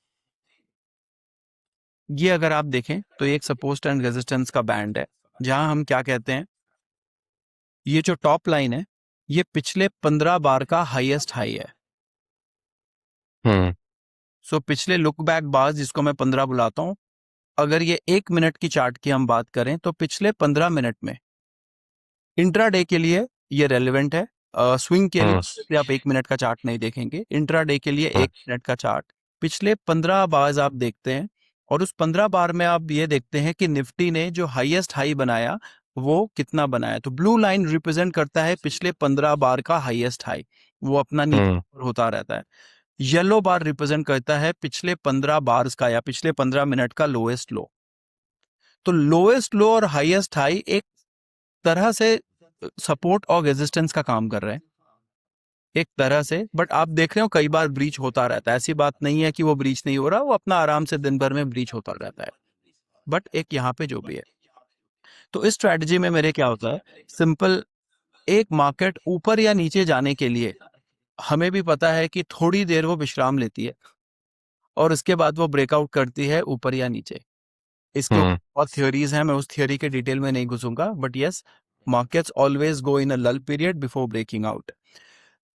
ये, अगर आप देखें तो ये एक सपोर्ट एंड रेजिस्टेंस का बैंड है, जहां हम क्या कहते हैं, ये जो टॉप लाइन है ये पिछले 15 बार का हाईएस्ट हाई है। हम्म। सो पिछले लुक बैक बार्स, जिसको मैं 15 बुलाता हूं, अगर ये 1 मिनट की चार्ट की हम बात करें तो पिछले 15 मिनट में इंट्राडे के लिए ये रेलिवेंट है। स्विंग के हम्म। लिए आप 1 मिनट का चार्ट नहीं देखेंगे, इंट्राडे के लिए हम्म। 1 मिनट का चार्ट। पिछले 15 बार आप देखते हैं, और उस 15 बार में आप ये देखते हैं कि निफ्टी ने जो हाईएस्ट हाई बनाया वो कितना बनाया। तो ब्लू लाइन रिप्रेजेंट करता है पिछले 15 बार का हाईएस्ट हाई, वो अपना नीचे हम्म। ऊपर होता रहता है। येलो बार रिप्रेजेंट करता है पिछले 15 बार्स का या पिछले 15 मिनट का लोएस्ट लो। तो लोएस्ट लो और हाईएस्ट हाई एक तरह से सपोर्ट और रेजिस्टेंस का काम कर रहे हैं, एक तरह से। बट आप देख रहे हो कई बार ब्रीच होता रहता है, ऐसी बात नहीं है कि वो ब्रीच नहीं हो रहा, वो अपना आराम से दिन भर में ब्रीच होता रहता है। बट एक यहाँ पे जो भी है, तो इस स्ट्रैटेजी में मेरे क्या होता है, सिंपल, एक मार्केट ऊपर या नीचे जाने के लिए हमें भी पता है कि थोड़ी देर वो विश्राम लेती है और उसके बाद वो ब्रेकआउट करती है ऊपर या नीचे। इसके ऊपर बहुत थ्योरीज हैं, मैं उस थ्योरी के डिटेल में नहीं घुसूंगा, but yes, markets always go in a lull period before breaking out.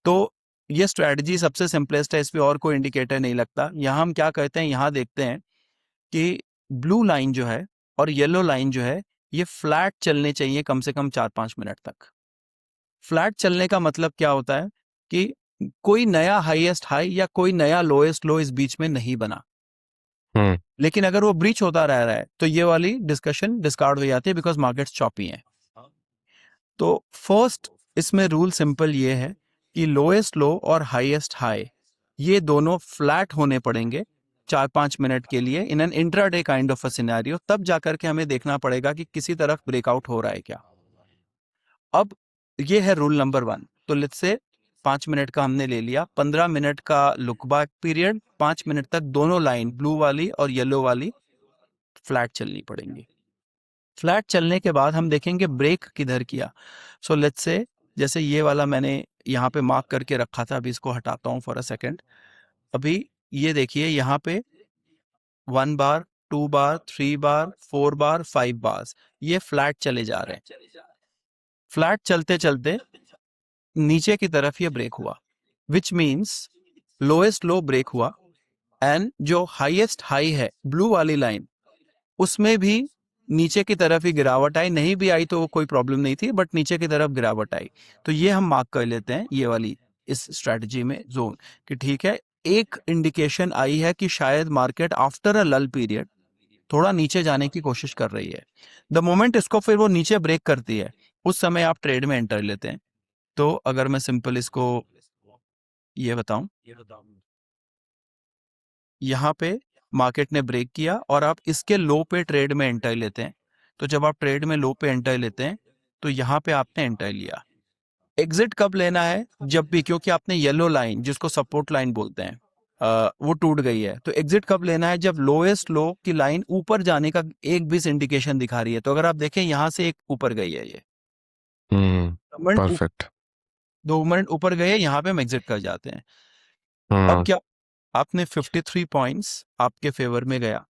तो ये स्ट्रेटजी सबसे सिंपलेस्ट है, इस पे और कोई इंडिकेटर नहीं लगता। यहाँ हम क्या करते हैं, यहाँ देखते हैं कि ब्लू लाइन जो है और येलो लाइन जो है, ये फ्लैट चलने चाहिए कम से कम 4-5 मिनट तक। फ्लैट चलने का मतलब क्या होता है कि कोई नया हाईएस्ट हाई या कोई नया लोएस्ट लो इस बीच में नहीं बना। लेकिन अगर वो ब्रीच होता रह रहा है तो ये वाली डिस्कशन डिस्कार्ड हो जाती है, बिकॉज मार्केट्स चॉपी हैं। तो फर्स्ट इसमें रूल सिंपल ये है कि लोएस्ट लो और हाईएस्ट हाई ये दोनों फ्लैट होने पड़ेंगे 4-5 मिनट के लिए in an intraday kind of a scenario, तब जाकर के हमें देखना पड़ेगा कि किसी तरफ ब्रेकआउट हो रहा है क्या। अब ये है रूल नंबर 1। तो लेट्स से 5 मिनट का हमने ले लिया, 15 मिनट का लुक बैक पीरियड, 5 मिनट तक दोनों लाइन ब्लू वाली और येलो वाली फ्लैट चलनी पड़ेंगी। फ्लैट चलने के बाद हम देखेंगे ब्रेक किधर किया। सो लेट्स से जैसे ये वाला मैंने यहाँ पे मार्क करके रखा था, अभी इसको हटाता हूँ फॉर अ सेकेंड। अभी ये देखिए यहाँ पे 1 बार, 2 बार, 3 बार, 4 बार, 5 बार ये फ्लैट चले जा रहे हैं। फ्लैट चलते चलते नीचे की तरफ ये ब्रेक हुआ, which means lowest low break हुआ, एंड जो हाईएस्ट हाई है ब्लू वाली लाइन उसमें भी नीचे की तरफ ही गिरावट आई, नहीं भी आई तो कोई प्रॉब्लम नहीं थी, बट नीचे की तरफ गिरावट आई। तो ये हम मार्क कर लेते हैं ये वाली इस स्ट्रेटजी में जोन, कि ठीक है, एक इंडिकेशन आई है कि शायद market after a lull period थोड़ा नीचे जाने की कोशिश कर रही है। द मोमेंट इसको फिर वो नीचे ब्रेक करती है, उस समय आप ट्रेड में एंटर लेते हैं। तो अगर मैं सिंपल इसको ये बताऊं, यहाँ पे मार्केट ने ब्रेक किया और आप इसके लो पे ट्रेड में एंटर लेते हैं। तो जब आप ट्रेड में लो पे एंटर लेते हैं तो यहाँ पे आपने एंटर लिया। एग्जिट कब लेना है, जब भी, क्योंकि आपने येलो लाइन जिसको सपोर्ट लाइन बोलते हैं वो टूट गई है। तो एग्जिट कब लेना है, जब लोएस्ट लो की लाइन ऊपर जाने का एक भी इंडिकेशन दिखा रही है। तो अगर आप देखें यहाँ से एक ऊपर गई है ये परफेक्ट। 2 मिनट ऊपर गए, यहाँ पे हम एग्जिट कर जाते हैं। अब क्या, आपने 53 पॉइंट्स आपके फेवर में गया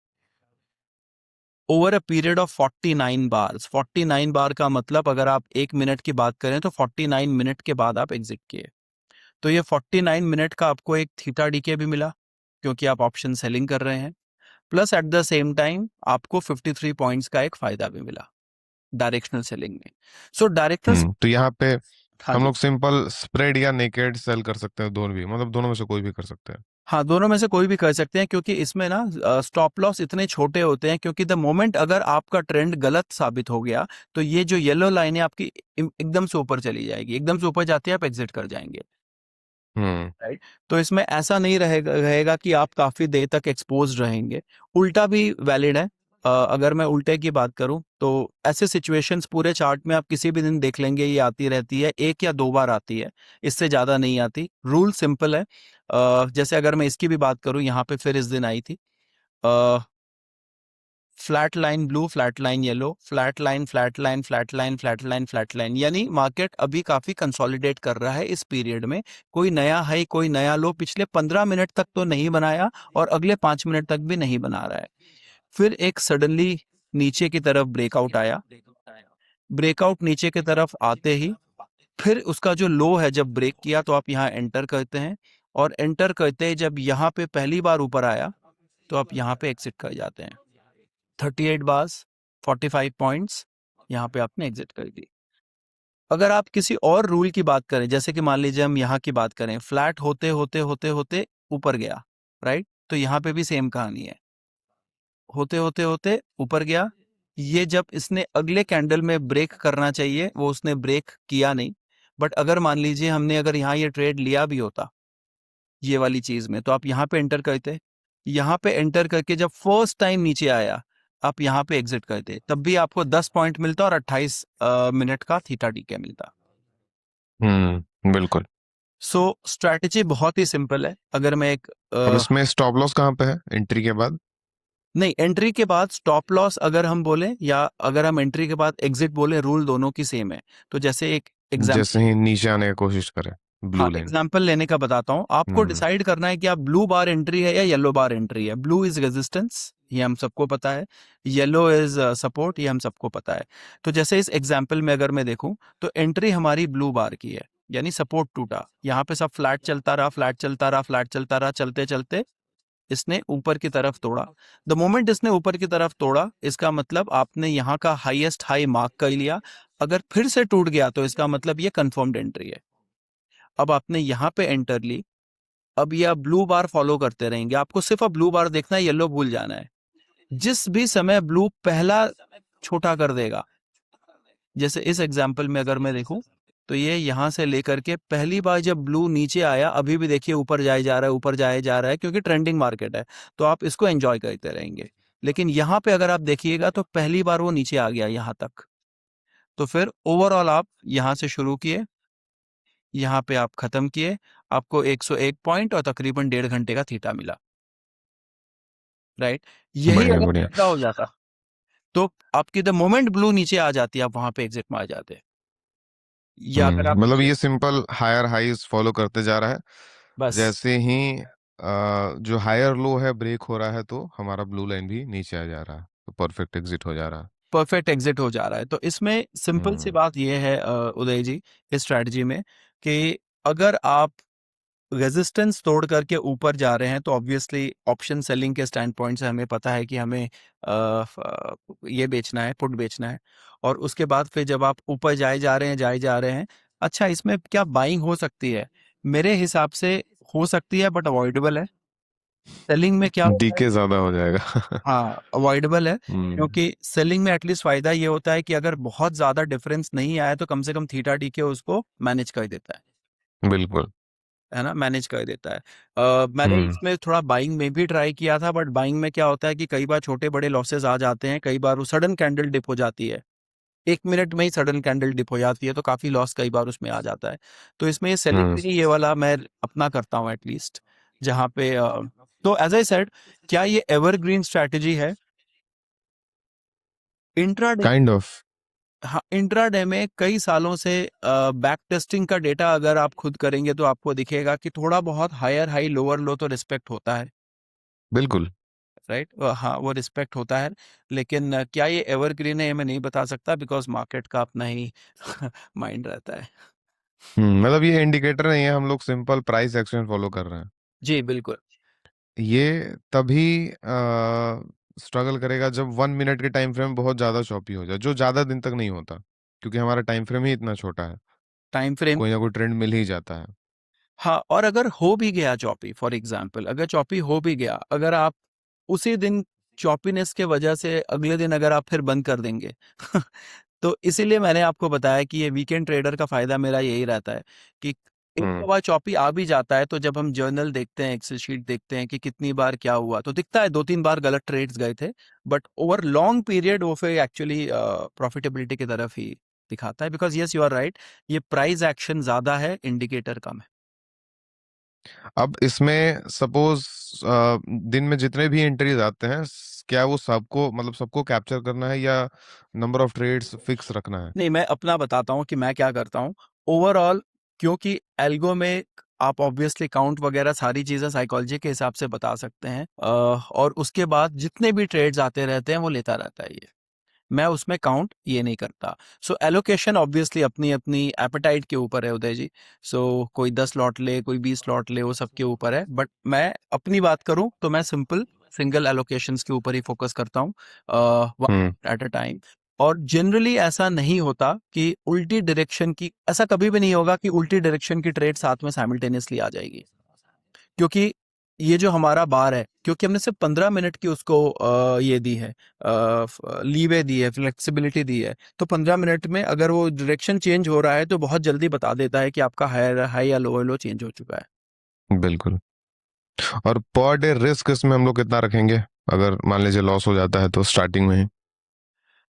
over a period of 49 bars. 49 बार का मतलब अगर आप 1 मिनट की बात करें तो 49 मिनट के बाद आप एग्जिट किए। तो ये 49 मिनट का आपको एक थीटा डीके भी मिला, क्योंकि आप ऑप्शन सेलिंग कर रहे हैं, plus at the same time आपको 53 पॉइंट्स का एक फायदा भी मिला डायरेक्शनल सेलिंग में। सो डायरेक्शनल, तो यहाँ पे हाँ हम जी, लोग सिंपल स्प्रेड या नेकेड सेल कर सकते हैं, दोनों भी, मतलब दोनों में से कोई भी कर सकते हैं। हाँ, दोनों में से कोई भी कर सकते हैं, क्योंकि इसमें ना स्टॉप लॉस इतने छोटे होते हैं, क्योंकि द मोमेंट अगर आपका ट्रेंड गलत साबित हो गया तो ये जो येलो लाइन है आपकी एकदम से ऊपर चली जाएगी, एकदम से ऊपर जाती है आप एग्जिट कर जाएंगे। हम्म राइट, तो इसमें ऐसा नहीं रहेगा कि आप काफी देर तक एक्सपोज रहेंगे। उल्टा भी वैलिड है। अगर मैं उल्टे की बात करूं तो ऐसे सिचुएशंस पूरे चार्ट में आप किसी भी दिन देख लेंगे, ये आती रहती है, 1 या 2 बार आती है, इससे ज्यादा नहीं आती। रूल सिंपल है। जैसे अगर मैं इसकी भी बात करूं, यहाँ पे फिर इस दिन आई थी flat line blue, flat line yellow, flat line, flat line, flat line, flat line, flat line, यानी मार्केट अभी काफी कंसोलिडेट कर रहा है इस पीरियड में। कोई नया हाई, कोई नया लो पिछले 15 मिनट तक तो नहीं बनाया और अगले 5 मिनट तक भी नहीं बना रहा है। फिर एक सडनली नीचे की तरफ ब्रेकआउट आया। ब्रेकआउट नीचे की तरफ आते ही फिर उसका जो लो है जब ब्रेक किया तो आप यहाँ एंटर करते हैं, और एंटर करते ही जब यहाँ पे पहली बार ऊपर आया तो आप यहाँ पे एग्जिट कर जाते हैं। 38 बार्स, 45 पॉइंट्स, यहाँ पे आपने एग्जिट कर दी। अगर आप किसी और रूल की बात करें, जैसे कि मान लीजिए हम यहाँ की बात करें, फ्लैट होते होते होते होते ऊपर गया, राइट, तो यहाँ पे भी सेम कहानी है, होते होते होते ऊपर गया। ये जब इसने अगले कैंडल में ब्रेक करना चाहिए वो उसने ब्रेक किया नहीं। बट अगर मान लीजिए हमने अगर यहाँ ये ट्रेड लिया भी होता ये वाली चीज में, तो आप यहाँ पे एंटर करते, यहाँ पे एंटर करके जब फर्स्ट टाइम नीचे आया आप यहाँ पे एग्जिट करते, तब भी आपको 10 पॉइंट मिलता और 28 मिनट का थीटा डीके मिलता। बिल्कुल। सो स्ट्रैटेजी बहुत ही सिंपल है। अगर मैं एक अब इसमें स्टॉप लॉस कहाँ पे है एंट्री के बाद? नहीं, एंट्री के बाद स्टॉप लॉस अगर हम बोले या अगर हम एंट्री के बाद एग्जिट बोले, रूल दोनों की सेम है। तो जैसे एक एग्जाम्पल, जैसे ही नीचे आने की कोशिश करे, ब्लू हाँ, लाइन। एग्जाम्पल लेने का बताता हूँ। आपको हम्म। डिसाइड करना है कि आप ब्लू बार एंट्री है या येलो बार एंट्री है। ब्लू इज रेजिस्टेंस, ये हम सबको पता है। येलो इज सपोर्ट, ये हम सबको पता है। तो जैसे इस एग्जाम्पल में अगर मैं देखूं, तो एंट्री हमारी ब्लू बार की है, यानी सपोर्ट टूटा। यहाँ पे सब फ्लैट चलता रहा, फ्लैट चलता रहा, फ्लैट चलता रहा, चलते चलते इसने ऊपर की तरफ तोड़ा। द मोमेंट इसने ऊपर की तरफ तोड़ा, इसका मतलब आपने यहाँ का हाईएस्ट हाई मार्क कर लिया। अगर फिर से टूट गया तो इसका मतलब ये कंफर्म्ड एंट्री है। अब आपने यहाँ पे एंटर ली। अब ये आप ब्लू बार फॉलो करते रहेंगे, आपको सिर्फ अब ब्लू बार देखना है, येलो भूल जाना है। जिस भी समय ब्लू पहला छोटा कर देगा, जैसे इस एग्जाम्पल में अगर मैं देखूं, तो ये यहां से लेकर के पहली बार जब ब्लू नीचे आया, अभी भी देखिए ऊपर जाए जा रहा है, ऊपर जाए जा रहा है, क्योंकि ट्रेंडिंग मार्केट है, तो आप इसको एंजॉय करते रहेंगे। लेकिन यहाँ पे अगर आप देखिएगा तो पहली बार वो नीचे आ गया यहाँ तक। तो फिर ओवरऑल आप यहाँ से शुरू किए, यहाँ पे आप खत्म किए, आपको 101 पॉइंट और तकरीबन 1.5 घंटे का थीटा मिला, राइट। यही बढ़िया अगर बढ़िया। उल्टा हो जाता, तो आपकी द मोमेंट ब्लू नीचे आ जाती, आप वहां पे एग्जिट मार जाते। या अगर आप मतलब ये सिंपल हायर हाईज फॉलो करते जा रहा है। बस जैसे ही जो हायर लो है ब्रेक हो रहा है तो हमारा ब्लू लाइन भी नीचे आ जा रहा है, तो परफेक्ट एग्जिट हो जा रहा है। परफेक्ट एग्जिट हो जा रहा है। तो इसमें सिंपल सी हम्म। बात यह है उदय जी, इस स्ट्रैटेजी में, कि अगर आप रेजिस्टेंस तोड़ करके ऊपर जा रहे हैं, तो ऑब्वियसली ऑप्शन सेलिंग के स्टैंड पॉइंट से हमें पता है कि हमें ये बेचना है, पुट बेचना है। और उसके बाद फिर जब आप ऊपर जाए जा रहे हैं, जाए जा रहे हैं, अच्छा इसमें क्या बाइंग हो सकती है? मेरे हिसाब से हो सकती है, बट अवॉइडेबल है। सेलिंग में क्या होता है? डीके ज्यादा हो जाएगा। हाँ, अवॉइडेबल है, हम्म। क्योंकि सेलिंग में एटलीस्ट फायदा ये होता है कि अगर बहुत ज्यादा डिफरेंस नहीं आया तो कम से कम थीटा डी के उसको मैनेज कर देता बिल्कुल। है ना, मैनेज कर देता है। मैंने हम्म। इसमें थोड़ा बाइंग में भी ट्राई किया था, बट बाइंग में क्या होता है कि कई बार छोटे बड़े लॉसेस आ जाते हैं, कई बार वो सडन कैंडल डिप हो जाती है, 1 मिनट में ही सडन कैंडल डिप हो जाती है, तो काफी लॉस कई बार उसमें आ जाता है। तो इसमें ये सेलिंग हम्म। में ही ये वाला मैं अपना करता हूँ एटलीस्ट, जहाँ पे तो एज आई सेड, क्या ये एवरग्रीन स्ट्रैटेजी है? Intraday, kind of. हाँ, इंट्राडे में कई सालों से बैक टेस्टिंग का डेटा अगर आप खुद करेंगे तो आपको दिखेगा कि थोड़ा बहुत हायर हाई लोअर लो तो रिस्पेक्ट होता है, बिल्कुल। राइट। हाँ, वो रिस्पेक्ट होता है। लेकिन क्या ये एवरग्रीन है, ये मैं नहीं बता सकता, बिकॉज मार्केट का अपना ही माइंड रहता है। मतलब ये इंडिकेटर नहीं है, हम लोग सिंपल प्राइस एक्शन फॉलो कर रहे हैं। जी बिल्कुल। ये तभी स्ट्रगल करेगा जब 1 मिनट के टाइम फ्रेम बहुत ज्यादा चॉपी हो जाए, जो ज्यादा दिन तक नहीं होता, क्योंकि हमारा टाइम फ्रेम ही इतना छोटा है। टाइम फ्रेम, कोई ना कोई ट्रेंड मिल ही जाता है। हाँ, और अगर हो भी गया चॉपी, फॉर एग्जाम्पल अगर चॉपी हो भी गया, अगर आप उसी दिन चॉपीनेस के वजह से अगले दिन अगर आप फिर बंद कर देंगे तो इसीलिए मैंने आपको बताया कि ये वीकेंड ट्रेडर का फायदा मेरा यही रहता है कि एक हम्म। दो बार चॉपी आ भी जाता है, तो जब हम जर्नल देखते हैं, एक्सेल शीट देखते हैं कि कितनी बार क्या हुआ, तो दिखता है 2-3 बार गलत ट्रेड्स गए थे, बट ओवर लॉन्ग पीरियड वो फिर एक्चुअली प्रॉफिटेबिलिटी की तरफ ही दिखाता है। Because yes, you are right, ये प्राइस एक्शन ज्यादा है, इंडिकेटर कम है। अब इसमें सपोज दिन में जितने भी एंट्रीज आते हैं, क्या वो सबको मतलब सबको कैप्चर करना है या नंबर ऑफ ट्रेड्स फिक्स रखना है? नहीं, मैं अपना बताता हूँ कि मैं क्या करता हूँ ओवरऑल, क्योंकि एल्गो में आप ऑब्वियसली काउंट वगैरह सारी चीजें साइकोलॉजी के हिसाब से बता सकते हैं, और उसके बाद जितने भी ट्रेड्स आते रहते हैं वो लेता रहता है ये, मैं उसमें काउंट ये नहीं करता। सो एलोकेशन ऑब्वियसली अपनी अपनी एपेटाइट के ऊपर है उदय जी। सो कोई 10 लॉट ले, कोई 20 लॉट ले, वो सबके ऊपर है, बट मैं अपनी बात करूं तो मैं सिंपल सिंगल एलोकेशंस के ऊपर ही फोकस करता हूँ, हम्म। At a time. और जनरली ऐसा नहीं होता कि उल्टी डायरेक्शन की, ऐसा कभी भी नहीं होगा कि उल्टी डायरेक्शन की ट्रेड साथ में साइमल्टेनियसली आ जाएगी, क्योंकि ये जो हमारा बार है, क्योंकि हमने सिर्फ 15 मिनट की उसको ये दी है, लीवे दी है, फ्लेक्सिबिलिटी दी है, तो 15 मिनट में अगर वो डायरेक्शन चेंज हो रहा है तो बहुत जल्दी बता देता है कि आपका हाई हाई या लोअर लो चेंज हो चुका है। बिल्कुल। और पर डे रिस्क इसमें हम लोग कितना रखेंगे, अगर मान लीजिए लॉस हो जाता है तो स्टार्टिंग में ही?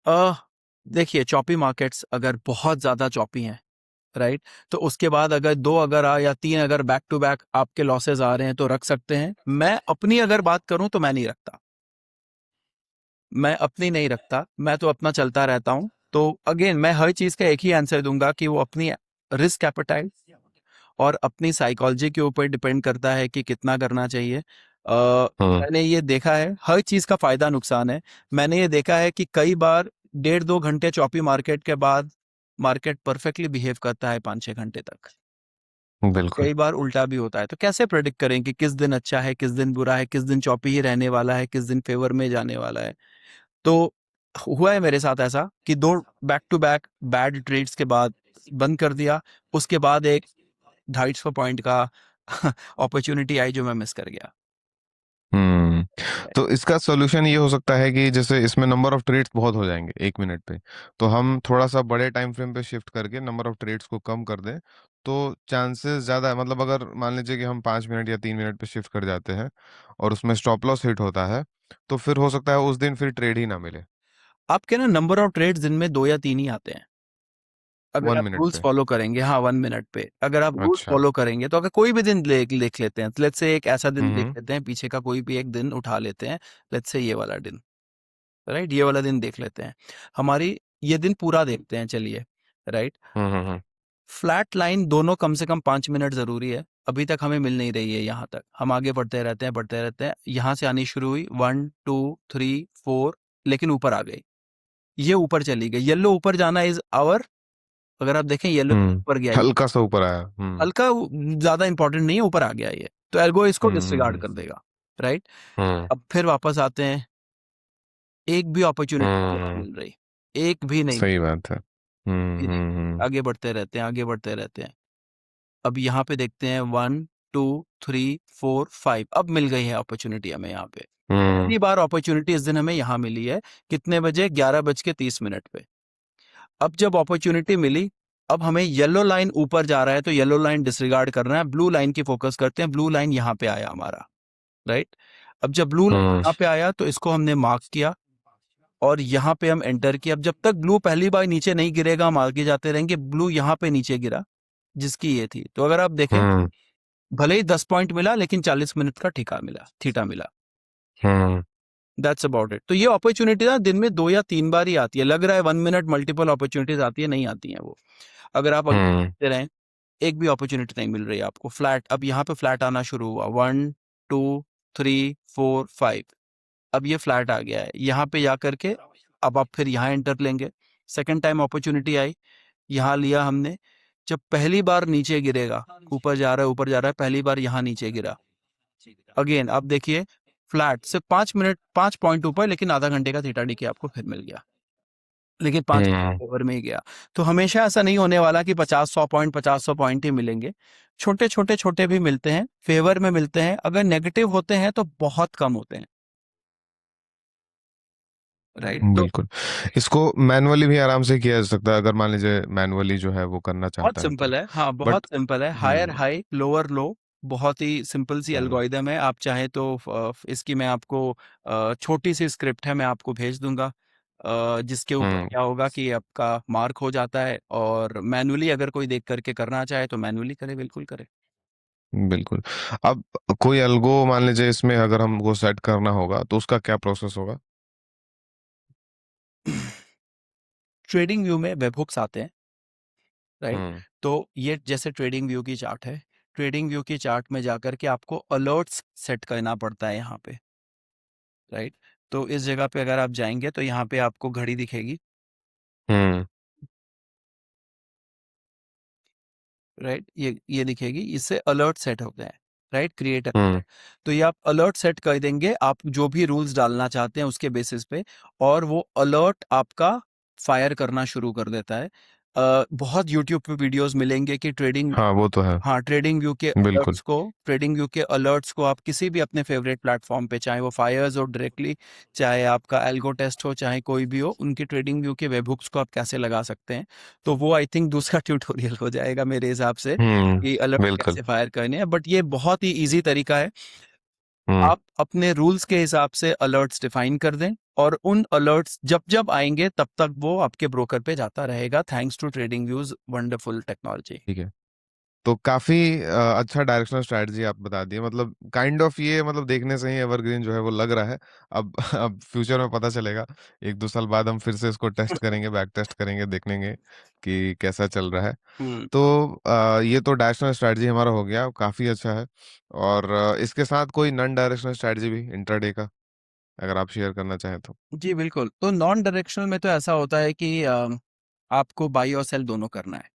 अ, देखिए, चॉपी मार्केट्स अगर बहुत ज्यादा चॉपी हैं, राइट, तो उसके बाद अगर दो अगर आ या तीन अगर बैक टू बैक आपके लॉसेस आ रहे हैं तो रख सकते हैं। मैं अपनी अगर बात करूं तो मैं नहीं रखता, मैं अपनी नहीं रखता, मैं तो अपना चलता रहता हूं। तो अगेन मैं हर चीज का एक ही आंसर दूंगा कि वो अपनी रिस्क एपेटाइट और अपनी साइकोलॉजी के ऊपर डिपेंड करता है कि कितना करना चाहिए। हम्म। मैंने ये देखा है, हर चीज़ का फायदा नुकसान है। मैंने ये देखा है कि कई बार 1.5-2 घंटे चौपी मार्केट के बाद मार्केट परफेक्टली बिहेव करता है 5-6 घंटे तक। बिल्कुल। कई बार उल्टा भी होता है। तो कैसे प्रेडिक्ट करें कि किस दिन अच्छा है, किस दिन बुरा है, किस दिन चौपी ही रहने वाला है, किस दिन फेवर में जाने वाला है। तो हुआ है मेरे साथ ऐसा कि 2 back to back bad trades के बाद बंद कर दिया। उसके बाद एक 250 पॉइंट का अपॉर्चुनिटी आई जो मैं मिस कर गया। हम्म। तो इसका सॉल्यूशन ये हो सकता है कि जैसे इसमें नंबर ऑफ ट्रेड्स बहुत हो जाएंगे 1 मिनट पे, तो हम थोड़ा सा बड़े टाइम फ्रेम पे शिफ्ट करके नंबर ऑफ ट्रेड्स को कम कर दें, तो चांसेस ज्यादा है। मतलब अगर मान लीजिए कि हम 5 मिनट या 3 मिनट पे शिफ्ट कर जाते हैं और उसमें स्टॉप लॉस हिट होता है, तो फिर हो सकता है उस दिन फिर ट्रेड ही ना मिले। आपके ना नंबर ऑफ ट्रेड्स दिन में 2 या 3 ही आते हैं। अगर वन आप मिनट रूल्स पे फॉलो करेंगे, हाँ, 1 मिनट पे अगर आप रूल्स अच्छा। फॉलो करेंगे, तो अगर कोई भी दिन देख लेते हैं, लेट्स से एक ऐसा दिन देख हम्म। लेते हैं, पीछे का कोई भी एक दिन उठा लेते हैं, लेट्स से ये वाला दिन, राइट? ये वाला दिन देख लेते हैं। हमारी ये दिन पूरा देखते हैं, चलिए, राइट? हम्म। फ्लैट लाइन दोनों कम से कम 5 मिनट जरूरी है। अभी तक हमें मिल नहीं रही है। यहाँ तक हम आगे बढ़ते रहते हैं, यहाँ से आनी शुरू हुई 1 2 3 4, लेकिन ऊपर आ गई, ये ऊपर चली गई। येलो ऊपर जाना इज आवर, अगर आप देखें येलो ऊपर गया, ये हल्का सा ऊपर आया। हम्म। हल्का ज्यादा इंपॉर्टेंट नहीं है, ऊपर आ गया ये, तो एल्गो इसको डिसरिगार्ड हम्म। कर देगा, राइट? हम्म। अब फिर वापस आते हैं, एक भी अपॉर्चुनिटी नहीं हम्म। मिल रही, एक भी नहीं, सही बात है। भी नहीं। आगे बढ़ते रहते हैं, आगे बढ़ते रहते हैं। अब यहाँ पे देखते हैं 1 2 3 4 5, अब मिल गई है अपॉर्चुनिटी हमें यहाँ पे। हम्म। पहली बार अपॉर्चुनिटी इस दिन हमें यहाँ मिली है, कितने बजे? 11:30 पे। अब जब अपॉर्चुनिटी मिली, अब हमें येलो लाइन ऊपर जा रहा है, तो येलो लाइन डिसरिगार्ड करना है, ब्लू लाइन की फोकस करते हैं। ब्लू लाइन यहाँ पे आया हमारा, राइट? अब जब ब्लू लाइन हम्म। यहाँ पे आया, तो इसको हमने मार्क किया और यहाँ पे हम एंटर किया। अब जब तक ब्लू पहली बार नीचे नहीं गिरेगा, हम आगे जाते रहेंगे। ब्लू यहाँ पे नीचे गिरा, जिसकी ये थी। तो अगर आप देखें, हम्म। भले ही 10 पॉइंट मिला, लेकिन 40 मिनट का ठीका मिला, थीटा मिला। हम्म। That's about it. तो ये अपॉर्चुनिटी ना दिन में 2 या 3 बार ही आती है। लग रहा है 1 मिनट मल्टीपल अपॉर्चुनिटीज आती है, नहीं आती हैं वो। अगर आप अगले हम्म। देखते रहें, एक भी अपॉर्चुनिटी नहीं मिल रही है आपको। फ्लैट, अब यहाँ पे फ्लैट आना शुरू हुआ, 1 2 3 4 5, अब ये फ्लैट आ गया है। यहाँ पे जा करके अब आप फिर यहाँ एंटर लेंगे। सेकंड टाइम अपॉर्चुनिटी आई, यहाँ लिया हमने। जब पहली बार नीचे गिरेगा, ऊपर जा रहा है, ऊपर जा रहा है, पहली बार यहाँ नीचे गिरा, अगेन आप देखिए फ्लैट, सिर्फ 5 मिनट 5 पॉइंट ऊपर, लेकिन आधा घंटे का थीटा डी के आपको फिर मिल गया, लेकिन 5 मिनट हम्म। ओवर में ही गया। तो हमेशा ऐसा नहीं होने वाला कि 50-100 पॉइंट ही मिलेंगे। छोटे छोटे छोटे भी मिलते हैं, फेवर में मिलते हैं। अगर नेगेटिव होते हैं तो बहुत कम होते हैं, राइट? तो बिल्कुल। इसको मैनुअली भी आराम से किया जा सकता है, अगर मान लीजिए मैनुअली जो है वो करना बहुत चाहता है तो। सिंपल है, हाँ, बहुत बट सिंपल है। हायर हम्म। हाई, लोअर लो, बहुत ही सिंपल सी हम्म। एल्गोरिदम है। आप चाहे तो इसकी मैं आपको छोटी सी स्क्रिप्ट है, मैं आपको भेज दूंगा, जिसके ऊपर हम्म। क्या होगा कि आपका मार्क हो जाता है। और मैनुअली अगर कोई देख करके करना चाहे तो मैनुअली करे, बिल्कुल करे। बिल्कुल। अब कोई अलगो मान लीजिए इसमें अगर हमको सेट करना होगा तो उसका क्या प्रोसेस होगा? ट्रेडिंग व्यू में वेब हुक्स आते हैं, राइट? हम्म। तो ये जैसे ट्रेडिंग व्यू की चार्ट है, ट्रेडिंग व्यू की चार्ट में जाकर के आपको अलर्ट्स सेट करना पड़ता है यहाँ पे, राइट? तो इस जगह पे अगर आप जाएंगे तो यहाँ पे आपको घड़ी दिखेगी, हम्म। राइट? ये दिखेगी, इससे अलर्ट सेट होते हैं, राइट? क्रिएट। हम्म। तो ये आप अलर्ट सेट कर देंगे, आप जो भी रूल्स डालना चाहते हैं उसके बेसिस पे, और वो अलर्ट आपका फायर करना शुरू कर देता है। बहुत यूट्यूब पे वीडियोस मिलेंगे कि ट्रेडिंग, हाँ वो तो है। हाँ, बिल्कुल। ट्रेडिंग व्यू के अलर्ट्स को आप किसी भी अपने फेवरेट प्लेटफॉर्म पे, चाहे वो फायर्स हो डायरेक्टली, चाहे आपका एल्गो टेस्ट हो, चाहे कोई भी हो, उनकी ट्रेडिंग व्यू के वेब हुक्स को आप कैसे लगा सकते हैं। तो वो आई थिंक दूसरा ट्यूटोरियल हो जाएगा मेरे हिसाब से, कि अलर्ट बिल्कुल। कैसे फायर करने हैं। बट ये बहुत ही ईजी तरीका है। हम्म। आप अपने रूल्स के हिसाब से अलर्ट्स डिफाइन कर दें, और उन अलर्ट्स जब जब आएंगे तब तक वो आपके ब्रोकर पे जाता रहेगा, thanks to trading views wonderful technology. ठीक है। तो काफी अच्छा डायरेक्शनल स्ट्रेटजी आप बता दिए, मतलब काइंड ऑफ ये मतलब देखने से ही एवरग्रीन जो है वो लग रहा है। अब अब फ्यूचर में पता चलेगा, 1-2 साल बाद हम फिर से इसको टेस्ट करेंगे, बैक टेस्ट करेंगे, देखेंगे कि कैसा चल रहा है। हम्म। तो ये तो डायरेक्शनल स्ट्रेटजी हमारा हो गया, काफी अच्छा है। और इसके साथ कोई नॉन डायरेक्शनल स्ट्रेटजी भी इंट्राडे का अगर आप शेयर करना चाहें तो। जी बिल्कुल। तो नॉन डायरेक्शनल में तो ऐसा होता है कि आपको बाई और सेल दोनों करना है।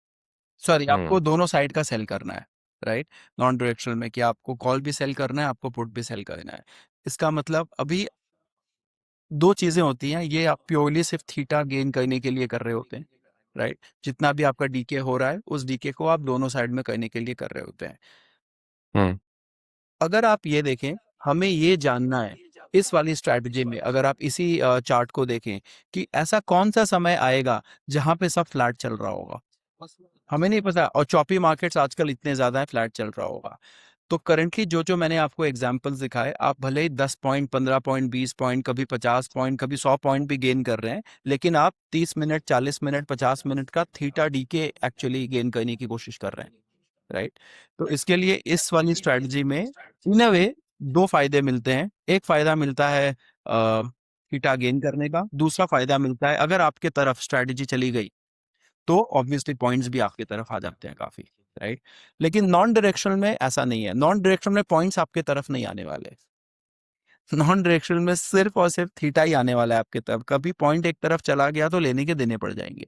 सॉरी, हम्म। आपको दोनों साइड का सेल करना है, राइट। नॉन डायरेक्शनल में कि आपको कॉल भी सेल करना है, आपको पुट भी सेल करना है। इसका मतलब अभी दो चीजें होती हैं, ये आप प्योरली सिर्फ थीटा गेन करने के लिए कर रहे होते हैं, राइट। जितना भी आपका डीके हो रहा है उस डीके को आप दोनों साइड में करने के लिए कर रहे होते हैं। हम्म। अगर आप ये देखें, हमें ये जानना है इस वाली स्ट्रैटेजी में, अगर आप इसी चार्ट को देखें कि ऐसा कौन सा समय आएगा जहां पे सब फ्लैट चल रहा होगा। हमें नहीं पता, और चॉपी मार्केट्स आजकल इतने ज्यादा है, फ्लैट चल रहा होगा। तो करंटली जो जो मैंने आपको एग्जांपल्स दिखाए, आप भले ही 10 पॉइंट, 15 पॉइंट, 20 पॉइंट, कभी 50 पॉइंट, कभी 100 पॉइंट भी गेन कर रहे हैं, लेकिन आप 30 मिनट, 40 मिनट, 50 मिनट का थीटा डीके एक्चुअली गेन करने की कोशिश कर रहे हैं, राइट। तो इसके लिए इस वाली स्ट्रेटजी में इन अ वे दो फायदे मिलते हैं। एक फायदा मिलता है थीटा गेन करने का, दूसरा फायदा मिलता है अगर आपके तरफ स्ट्रेटजी चली गई तो ऑब्वियसली पॉइंट्स भी आपकी तरफ आ जाते हैं काफी, राइट। लेकिन नॉन डायरेक्शनल में ऐसा नहीं है। नॉन डायरेक्शनल में पॉइंट्स आपके तरफ नहीं आने वाले। नॉन डायरेक्शनल में सिर्फ और सिर्फ थीटा ही आने वाला है आपके तरफ। कभी पॉइंट एक तरफ चला गया तो लेने के देने पड़ जाएंगे।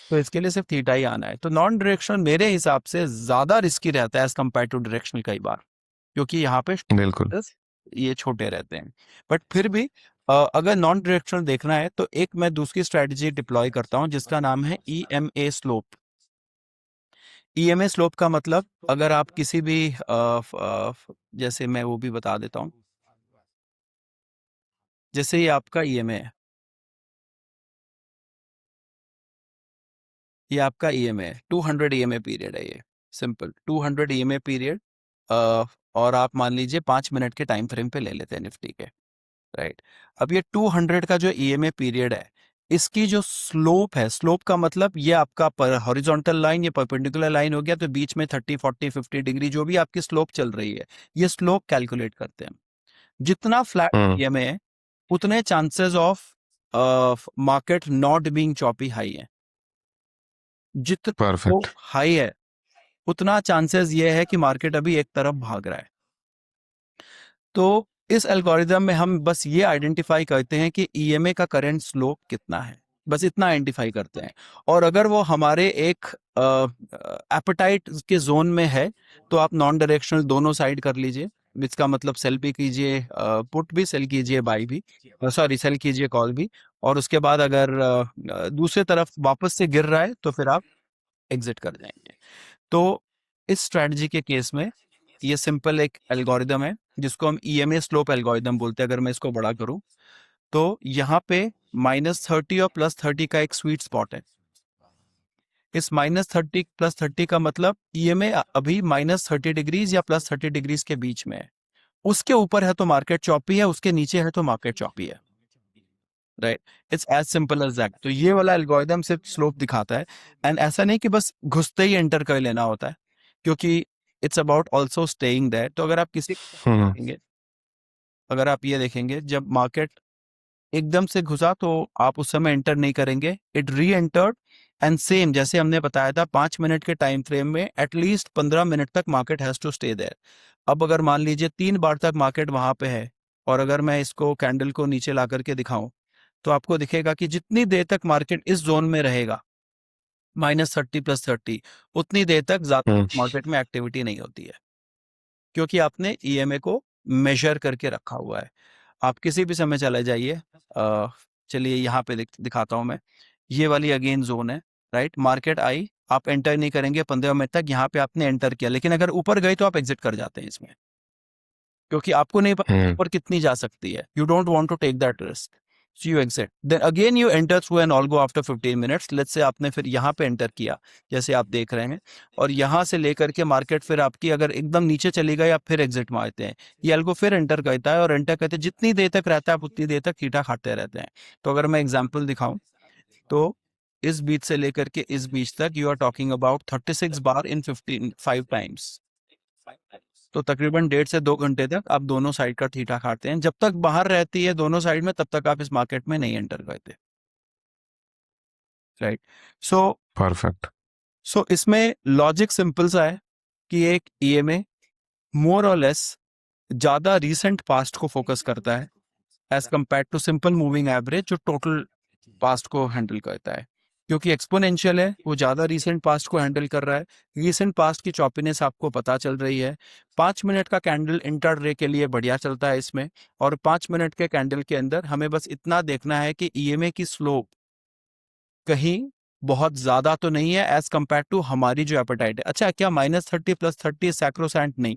तो इसके लिए सिर्फ थीटा ही आना है। तो नॉन डायरेक्शनल मेरे हिसाब से ज्यादा रिस्की रहता है एज कम्पेयर टू डायरेक्शनल कई बार, क्योंकि यहाँ पे बिल्कुल। ये छोटे रहते हैं। बट फिर भी अगर नॉन डायरेक्शनल देखना है तो एक मैं दूसरी स्ट्रेटजी डिप्लॉय करता हूँ जिसका नाम है ईएमए स्लोप। ईएमए स्लोप का मतलब, अगर आप किसी भी जैसे मैं वो भी बता देता हूँ, जैसे ये आपका ईएमए है, ये आपका ईएमए है, 200 ईएमए पीरियड है ये। Simple 200 EMA period. और आप मान लीजिए 5 मिनट के टाइम फ्रेम पे ले लेते हैं निफ्टी के, राइट। अब ये 200 का जो ईएमए पीरियड है, इसकी जो स्लोप है, स्लोप का मतलब ये आपका पर हॉरिजॉन्टल लाइन, ये परपेंडिकुलर लाइन हो गया, तो बीच में 30, 40, 50 डिग्री जो भी आपकी स्लोप चल रही है, ये स्लोप कैलकुलेट करते हैं। जितना फ्लैट हम्म। ईएमए है, उतने chances of market not being choppy high है। जितना वो परफेक्ट। हाई है, उतना चांसेस ये है कि मार्केट अभी एक तरफ भाग रहा है। तो इस एल्गोरिदम में हम बस ये आइडेंटिफाई करते हैं कि ईएमए का करंट स्लोप कितना है, बस इतना आइडेंटिफाई करते हैं। और अगर वो हमारे एक एपेटाइट के जोन में है, तो आप नॉन डायरेक्शनल दोनों साइड कर लीजिए। इसका मतलब सेल भी कीजिए, पुट भी सेल कीजिए, बाई भी, सॉरी सेल कीजिए, कॉल भी। और उसके बाद अगर दूसरे तरफ वापस से गिर रहा है तो फिर आप एग्जिट कर जाएंगे। तो इस स्ट्रेटजी के केस में ये सिंपल एक एल्गोरिदम है जिसको हम ईएमए स्लोप एल्गोरिदम बोलते हैं। अगर मैं इसको बड़ा करूं तो यहाँ पे -30 और +30 का एक स्वीट स्पॉट है। इस -30 +30 का मतलब ईएमए अभी -30 डिग्रीज या +30 डिग्रीज के बीच में है। उसके ऊपर है तो मार्केट चॉपी है, उसके नीचे है तो मार्केट चॉपी है, right. It's as simple as that. तो ये वाला एल्गोरिदम सिर्फ स्लोप दिखाता है। एंड ऐसा नहीं कि बस घुसते ही एंटर कर लेना होता है, क्योंकि it's about also staying there. तो अगर आप किसी हम्म। देखेंगे, अगर आप ये देखेंगे, जब मार्केट एकदम से घुसा तो आप उस समय एंटर नहीं करेंगे, इट री एंटर्ड। एंड सेम जैसे हमने बताया था, 5 मिनट के टाइम फ्रेम में एटलीस्ट 15 मिनट तक market has to stay there. अब अगर मान लीजिए 3 बार तक मार्केट वहां पे है, और अगर मैं इसको कैंडल को नीचे ला करके दिखाऊं, तो आपको दिखेगा कि जितनी देर तक मार्केट इस जोन में रहेगा, -30 +30, उतनी देर तक हम्म। ज्यादा मार्केट में एक्टिविटी नहीं होती है, क्योंकि आपने ईएमए को मेजर करके रखा हुआ है। आप किसी भी समय चले जाइए, चलिए यहाँ पे दिखाता हूँ मैं। ये वाली अगेन जोन है, राइट। मार्केट आई, आप एंटर नहीं करेंगे 15 मिनट तक। यहाँ पे आपने एंटर किया, लेकिन अगर ऊपर गई तो आप एग्जिट कर जाते हैं इसमें, क्योंकि आपको नहीं पता हम्म। ऊपर कितनी जा सकती है। You don't want to take that risk, so you exit. Then again you enter through an algo after 15 minutes. Let's say आपने फिर यहाँ पे एंटर किया, जैसे आप देख रहे हैं, और यहाँ से लेकर के मार्केट फिर आपकी अगर एकदम नीचे चली गई, आप फिर एग्जिट मारते हैं। ये अल्गो फिर एंटर करता है, और एंटर करते जितनी देर तक रहता है आप उतनी देर तक थीटा खाते रहते हैं। तो अगर मैं एग्जाम्पल दिखाऊं, तो इस बीच से लेकर के इस बीच तक you are talking about 36 bar in 5 times. तो तकरीबन 1.5 से 2 घंटे तक आप दोनों साइड का थीटा खाते हैं। जब तक बाहर रहती है दोनों साइड में, तब तक आप इस मार्केट में नहीं एंटर करते, राइट। So perfect. इसमें लॉजिक सिंपल सा है कि एक ईएमए मोर और लेस ज्यादा रीसेंट पास्ट को फोकस करता है as compare to simple moving average जो टोटल पास्ट को हैंडल करता है। क्योंकि एक्सपोनेंशियल है, वो ज्यादा रीसेंट पास्ट को हैंडल कर रहा है। रीसेंट पास्ट की चॉपीनेस आपको पता चल रही है। 5 मिनट का कैंडल इंट्राडे के लिए बढ़िया चलता है इसमें, और 5 मिनट के कैंडल के अंदर हमें बस इतना देखना है कि ईएमए की स्लोप कहीं बहुत ज्यादा तो नहीं है एज कंपेयर टू हमारी जो एपेटाइट है। अच्छा, क्या -30 +30 सैक्रोसैंट? नहीं।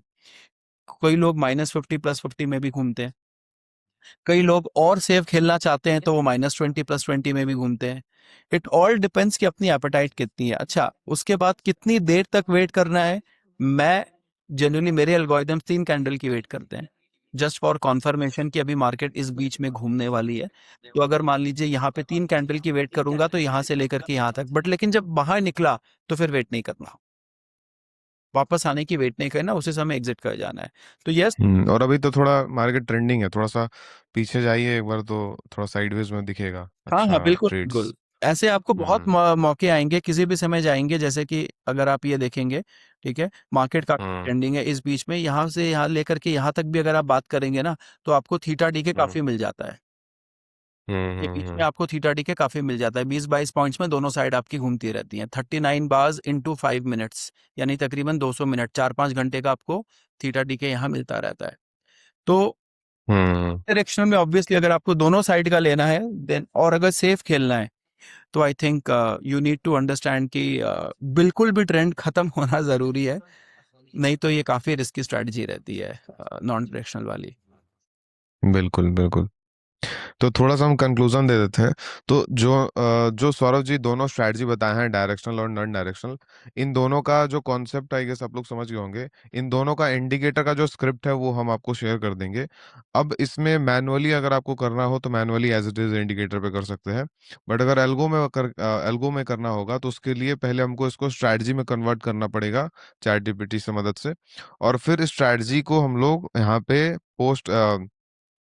कई लोग -50 +50 में भी घूमते हैं। कई लोग और सेफ खेलना चाहते हैं तो वो -20 +20 में भी घूमते हैं। इट ऑल डिपेंड्स कि अपनी एपेटाइट कितनी है। अच्छा, उसके बाद कितनी देर तक वेट करना है? मैं जनरली, मेरे एल्गोरिदम 3 कैंडल की वेट करते हैं, जस्ट फॉर कॉन्फर्मेशन कि अभी मार्केट इस बीच में घूमने वाली है। तो अगर मान लीजिए यहाँ पे 3 कैंडल की वेट करूंगा तो यहाँ से लेकर के यहाँ तक, बट लेकिन जब बाहर निकला तो फिर वेट नहीं करना, वापस आने की वेट नहीं करना, उसी समय एग्जिट कर जाना है। तो यस, और अभी तो थोड़ा मार्केट ट्रेंडिंग है, थोड़ा सा पीछे जाइए एक बार तो थोड़ा साइडवेज में दिखेगा हाँ हाँ, अच्छा बिल्कुल ट्रेड्स। बिल्कुल। ऐसे आपको बहुत हम्म। मौके आएंगे, किसी भी समय जाएंगे। जैसे कि अगर आप ये देखेंगे, ठीक है, मार्केट का हम्म। ट्रेंडिंग है इस बीच में, यहाँ से यहाँ लेकर के यहाँ तक भी अगर आप बात करेंगे ना, तो आपको थीटा डी के हम्म। काफी मिल जाता है। ये बीच में हम्म। आपको थीटा डी के काफी मिल जाता है। 20-22 पॉइंट्स में दोनों साइड आपकी घूमती रहती हैं। 39 बार्स इंटू 5 मिनट्स, यानी तकरीबन 200 मिनट, 4-5 घंटे का आपको थीटा डी के यहाँ मिलता रहता है। तो हम्म। डायरेक्शन में ऑब्वियसली अगर आपको दोनों साइड का लेना है देन, और अगर सेफ खेलना है, तो I think you need to understand कि बिल्कुल भी ट्रेंड खत्म होना जरूरी है, नहीं तो ये काफी रिस्की स्ट्रेटजी रहती है नॉन डायरेक्शनल वाली। बिल्कुल बिल्कुल। तो थोड़ा सा हम कंक्लूजन दे देते हैं। तो जो सौरभ जी दोनों स्ट्रैटेजी बताए हैं, डायरेक्शनल और नॉन डायरेक्शनल, इन दोनों का जो कॉन्सेप्ट आई गेस आप लोग समझ गए होंगे। इन दोनों का इंडिकेटर का जो स्क्रिप्ट है वो हम आपको शेयर कर देंगे। अब इसमें मैनुअली अगर आपको करना हो तो manually as it is indicator पे कर सकते हैं। बट अगर एल्गो में करना होगा तो उसके लिए पहले हमको इसको स्ट्रैटेजी में कन्वर्ट करना पड़ेगा चैट जीपीटी से मदद से। और फिर स्ट्रैटेजी को हम लोग यहाँ पे पोस्ट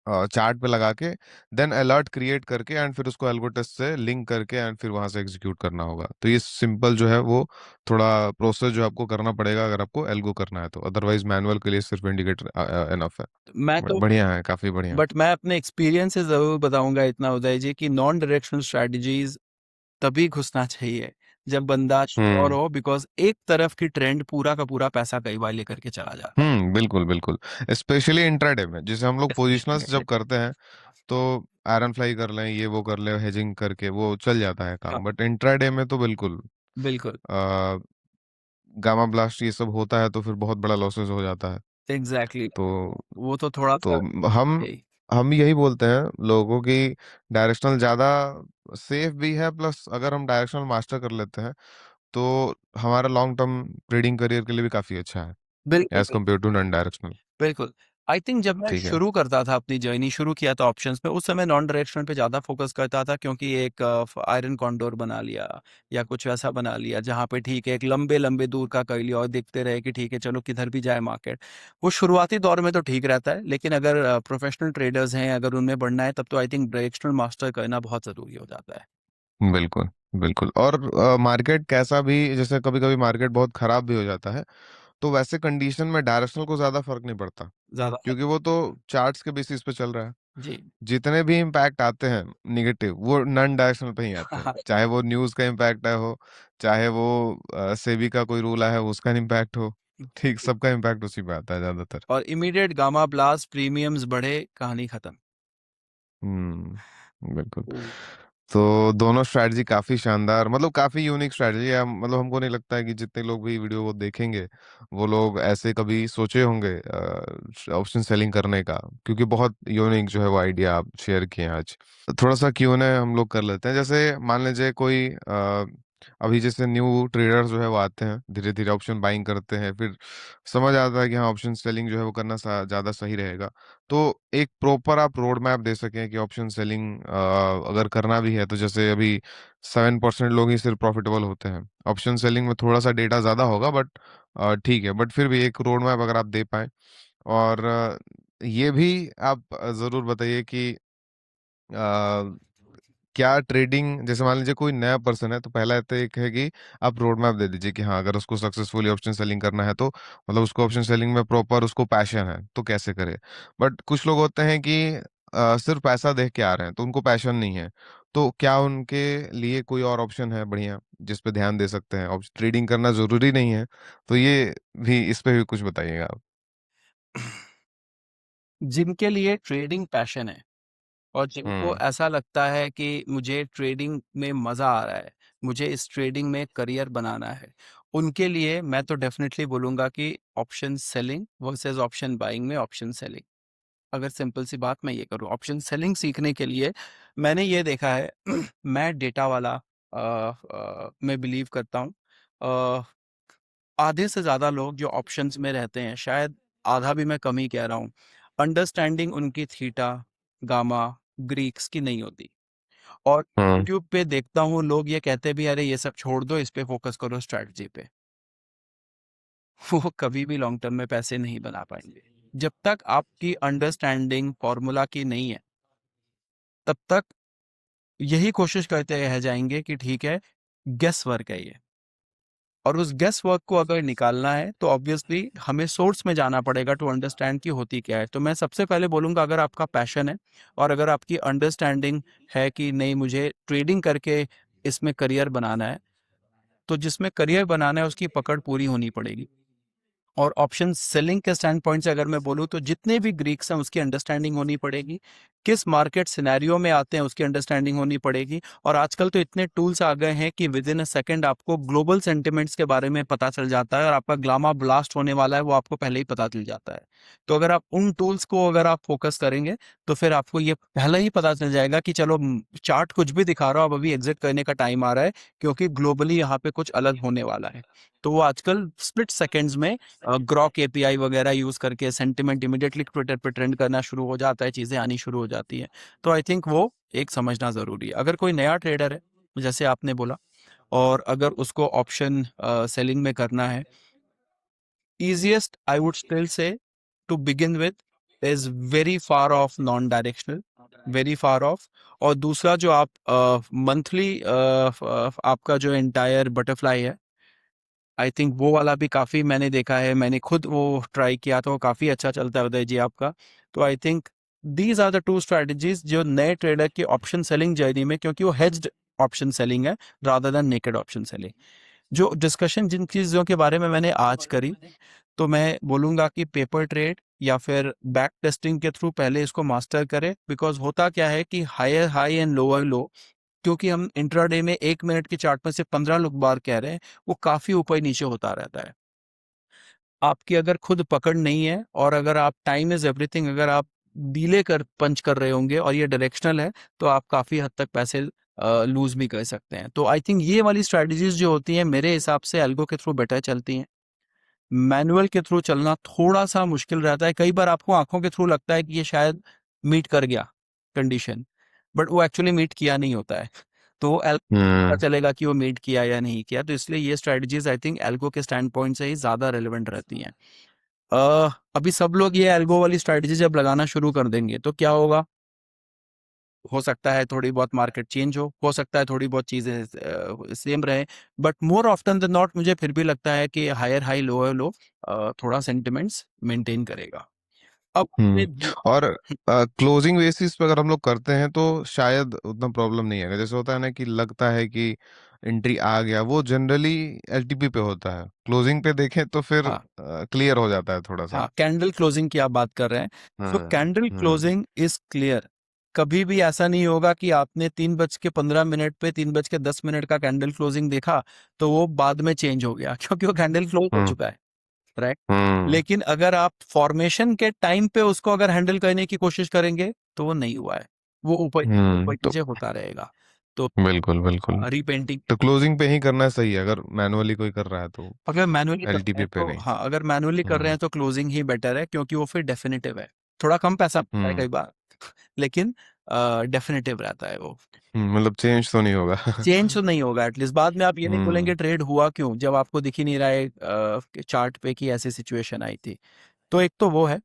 चार्ट पे लगा के देन अलर्ट क्रिएट करके एंड फिर उसको एल्गो टेस्ट से लिंक करके एंड फिर वहां से एग्जीक्यूट करना होगा। तो ये सिंपल जो है वो थोड़ा प्रोसेस जो आपको करना पड़ेगा अगर आपको एल्गो करना है तो। अदरवाइज मैनुअल के लिए सिर्फ इंडिकेटर एनफ है। मैं बट तो बढ़िया है, काफी बढ़िया। बट मैं अपने एक्सपीरियंस से जरूर बताऊंगा इतना उदय जी कि नॉन डायरेक्शनल स्ट्रेटजीज तभी घुसना चाहिए जब बंदा श्योर हम्म। हो, बिकॉज एक तरफ की ट्रेंड पूरा का पूरा पैसा कई बार लेकर के चला जाता है। बिल्कुल बिल्कुल। स्पेशली इंट्राडे में जैसे हम लोग पोजिशनल्स जब करते हैं तो आयरन फ्लाई कर लें, ये वो कर लें, हेजिंग करके वो चल जाता है हाँ, काम। बट इंट्राडे में तो बिल्कुल बिल्कुल, गामा ब्लास्ट ये सब होता है तो फिर बहुत बड़ा लॉसेस हो जाता है। एग्जैक्टली तो वो तो थोड़ा सा तो हम यही। हम यही बोलते हैं लोगों की डायरेक्शनल ज्यादा सेफ भी है, प्लस अगर हम डायरेक्शनल मास्टर कर लेते हैं तो हमारा लॉन्ग टर्म ट्रेडिंग करियर के लिए भी काफी अच्छा है बिल्कुल as compared to non directional. बिल्कुल। आई थिंक जब मैं ठीक है। शुरू करता था, अपनी जर्नी शुरू किया था ऑप्शंस में, उस समय नॉन डायरेक्शनल पे ज्यादा फोकस करता था, क्योंकि एक आयरन कॉन्डोर बना लिया या कुछ वैसा बना लिया जहाँ पे ठीक है एक लंबे लंबे दूर का कर लिया और देखते रहे कि ठीक है चलो किधर भी जाए मार्केट। वो शुरुआती दौर में तो ठीक रहता है, लेकिन अगर प्रोफेशनल ट्रेडर्स हैं, अगर उनमें बढ़ना है, तब तो आई थिंक डायरेक्शनल मास्टर करना बहुत जरूरी हो जाता है। बिल्कुल बिल्कुल। और मार्केट कैसा भी, जैसे कभी कभी मार्केट बहुत खराब भी हो जाता है तो वैसे कंडीशन में डायरेक्शनल को ज्यादा फर्क नहीं पड़ता, ज्यादा क्योंकि वो तो चार्ट्स के बेसिस पे चल रहा है। जी। जितने भी इम्पैक्ट आते हैं निगेटिव वो नॉन डायरेक्शनल पे ही आते हैं, चाहे वो न्यूज का इम्पैक्ट है हो, चाहे वो सेबी का कोई रूल है उसका इम्पैक्ट हो। ठीक, सबका इम्पैक्ट उसी पे आता है ज्यादातर। और इमीडिएट गामा ब्लास्ट प्रीमियम्स बढ़े, कहानी खत्म। बिल्कुल। हम्म। तो दोनों स्ट्रैटेजी काफी शानदार, मतलब काफी यूनिक स्ट्रैटेजी है। मतलब हमको नहीं लगता है कि जितने लोग भी वीडियो को देखेंगे वो लोग ऐसे कभी सोचे होंगे ऑप्शन सेलिंग करने का, क्योंकि बहुत यूनिक जो है वो आइडिया आप शेयर किए हैं आज। थोड़ा सा क्यों ना हम लोग कर लेते हैं। जैसे मान लीजिए कोई अभी जैसे न्यू ट्रेडर्स जो है वो आते हैं, धीरे धीरे ऑप्शन बाइंग करते हैं, फिर समझ आता है कि हाँ ऑप्शन सेलिंग जो है वो करना ज़्यादा सही रहेगा। तो एक प्रॉपर आप रोड मैप दे सकें कि ऑप्शन सेलिंग अगर करना भी है तो जैसे अभी 7% लोग ही सिर्फ प्रॉफिटेबल होते हैं। ऑप्शन सेलिंग में थोड़ा सा डेटा ज़्यादा होगा बट ठीक है, बट फिर भी एक रोड मैप अगर आप दे पाएँ। और ये भी आप ज़रूर बताइए कि अ, क्या ट्रेडिंग, जैसे मान लीजिए कोई नया पर्सन है तो पहला तो एक है कि आप रोड मैप दे दीजिए कि हाँ अगर उसको सक्सेसफुली ऑप्शन सेलिंग करना है तो मतलब उसको ऑप्शन सेलिंग में प्रॉपर उसको पैशन है तो कैसे करे। बट कुछ लोग होते हैं कि सिर्फ पैसा देख के आ रहे हैं तो उनको पैशन नहीं है। तो क्या उनके लिए कोई और ऑप्शन है बढ़िया जिस पे ध्यान दे सकते हैं? और ट्रेडिंग करना जरूरी नहीं है, तो ये भी, इस पे भी कुछ बताइएगा आप। जिनके लिए ट्रेडिंग पैशन है और जिनको हम्म। ऐसा लगता है कि मुझे ट्रेडिंग में मज़ा आ रहा है, मुझे इस ट्रेडिंग में करियर बनाना है, उनके लिए मैं तो डेफिनेटली बोलूँगा कि option selling versus option buying में ऑप्शन सेलिंग। अगर सिंपल सी बात मैं ये करूँ, ऑप्शन सेलिंग सीखने के लिए मैंने ये देखा है मैं डेटा वाला मैं बिलीव करता हूँ। अ, आधे से ज़्यादा लोग जो ऑप्शंस में रहते हैं, शायद आधा भी मैं कम ही कह रहा हूँ, अंडरस्टैंडिंग उनकी थीटा, गामा, ग्रीक्स की नहीं होती। और हम्म। यूट्यूब पे देखता हूँ लोग ये कहते भी अरे ये सब छोड़ दो, इस पे फोकस करो स्ट्रैटेजी पे। वो कभी भी लॉन्ग टर्म में पैसे नहीं बना पाएंगे। जब तक आपकी अंडरस्टैंडिंग फॉर्मूला की नहीं है, तब तक यही कोशिश करते रह जाएंगे कि ठीक है, गेस वर्क है ये। और उस गेस वर्क को अगर निकालना है तो ऑब्वियसली हमें सोर्स में जाना पड़ेगा टू अंडरस्टैंड कि होती क्या है। तो मैं सबसे पहले बोलूँगा, अगर आपका पैशन है और अगर आपकी अंडरस्टैंडिंग है कि नहीं मुझे ट्रेडिंग करके इसमें करियर बनाना है, तो जिसमें करियर बनाना है उसकी पकड़ पूरी होनी पड़ेगी। और ऑप्शन सेलिंग के स्टैंड पॉइंट से अगर मैं बोलूँ तो जितने भी ग्रीक्स हैं उसकी अंडरस्टैंडिंग होनी पड़ेगी, किस मार्केट सिनेरियो में आते हैं उसकी अंडरस्टैंडिंग होनी पड़ेगी। और आजकल तो इतने टूल्स आ गए हैं कि विद इन अ सेकेंड आपको ग्लोबल सेंटिमेंट्स के बारे में पता चल जाता है और आपका ग्लामा ब्लास्ट होने वाला है वो आपको पहले ही पता चल जाता है। तो अगर आप उन टूल्स को अगर आप फोकस करेंगे तो फिर आपको ये पहले ही पता चल जाएगा कि चलो चार्ट कुछ भी दिखा रहा हो, अब अभी एग्जिट करने का टाइम आ रहा है, क्योंकि ग्लोबली यहाँ पे कुछ अलग होने वाला है। तो वो आजकल स्प्लिट सेकेंड्स में ग्रॉक एपीआई वगैरह यूज करके सेंटिमेंट इमिडिएटली ट्विटर पे ट्रेंड करना शुरू हो जाता है, चीजें आनी शुरू हो जाती हैं। तो आई थिंक वो एक समझना जरूरी है। अगर कोई नया ट्रेडर है, जैसे आपने बोला, और अगर उसको ऑप्शन सेलिंग में करना है, easiest I would still say to begin with is very far off non directional, very far off। और दूसरा जो आप मंथली आपका जो एंटायर बटरफ्लाई है, आई थिंक वो वाला भी काफ़ी मैंने देखा है, मैंने खुद वो ट्राई किया था, वो काफ़ी अच्छा चलता है उदय जी आपका। तो I think these are the two strategies जो नए ट्रेडर की ऑप्शन सेलिंग जर्नी में, क्योंकि वो हेज्ड ऑप्शन सेलिंग है rather than naked option selling. जो डिस्कशन जिन चीज़ों के बारे में मैंने आज करी, तो मैं बोलूँगा कि पेपर ट्रेड या फिर बैक टेस्टिंग के थ्रू पहले इसको मास्टर करें। बिकॉज होता क्या है कि higher high and lower low, क्योंकि हम इंट्राडे में 1 मिनट के चार्ट में से 15 लोग बार कह रहे हैं, वो काफी ऊपर नीचे होता रहता है। आपकी अगर खुद पकड़ नहीं है और अगर आप टाइम इज एवरीथिंग, अगर आप डीले कर पंच कर रहे होंगे और ये डायरेक्शनल है, तो आप काफी हद तक पैसे लूज भी कर सकते हैं। तो आई थिंक ये वाली स्ट्रेटजीज जो होती हैं मेरे हिसाब से एल्गो के थ्रू बेटर चलती हैं। मैनुअल के थ्रू चलना थोड़ा सा मुश्किल रहता है, कई बार आपको आंखों के थ्रू लगता है कि ये शायद मीट कर गया कंडीशन, बट वो एक्चुअली मीट किया नहीं होता है। तो पता हम्म। चलेगा कि वो मीट किया या नहीं किया। तो इसलिए ये स्ट्रेटजीज आई थिंक एल्गो के स्टैंड पॉइंट से ही ज्यादा रेलिवेंट रहती हैं। अभी सब लोग ये एल्गो वाली स्ट्रेटजी जब लगाना शुरू कर देंगे तो क्या होगा, हो सकता है थोड़ी बहुत मार्केट चेंज हो सकता है थोड़ी बहुत चीजें सेम रहे, but more often than not मुझे फिर भी लगता है कि हायर हाई लोअर लो थोड़ा सेंटिमेंट्स मेंटेन करेगा। अब हम्म। और क्लोजिंग बेसिस पे अगर हम लोग करते हैं तो शायद उतना प्रॉब्लम नहीं आएगा। जैसे होता है ना कि लगता है कि एंट्री आ गया, वो जनरली एलटीपी पे होता है। क्लोजिंग पे देखें तो फिर हाँ, क्लियर हो जाता है थोड़ा सा। हाँ, कैंडल क्लोजिंग की आप बात कर रहे हैं। So hmm. Candle hmm. Closing is clear. कभी भी ऐसा नहीं होगा कि आपने 3:15 पे 3:10 का कैंडल क्लोजिंग देखा तो वो बाद में चेंज हो गया क्योंकि वो कैंडल क्लोज हो हम्म। चुका है, राइट। हम्म। लेकिन अगर आप फॉर्मेशन के टाइम पे उसको अगर हैंडल करने की कोशिश करेंगे तो वो नहीं हुआ है, वो ऊपर ऊपर तो नीचे होता रहेगा। तो बिल्कुल बिल्कुल। रीपेंटिंग। तो क्लोजिंग पे ही करना सही है, अगर मैनुअली कोई कर रहा है तो। अगर मैनुअली कर रहे एलटीपी हैं पे तो नहीं। हाँ, अगर मैनुअली कर रहे हम्म हैं तो क्लोजिंग ही बेटर है, क्योंकि वो फिर डेफिनेटिव है। थोड़ा कम पैसा मिलता है हम्म कई बार, लेकिन डेफिनेटिव रहता है वो। मतलब चेंज तो नहीं होगा। चेंज तो नहीं होगा एटलीस्ट, बाद में आप ये नहीं हम्म बोलेंगे ट्रेड हुआ क्यों, जब आपको दिख ही नहीं रहा है चार्ट पे कि ऐसी सिचुएशन आई थी। तो एक तो वो है।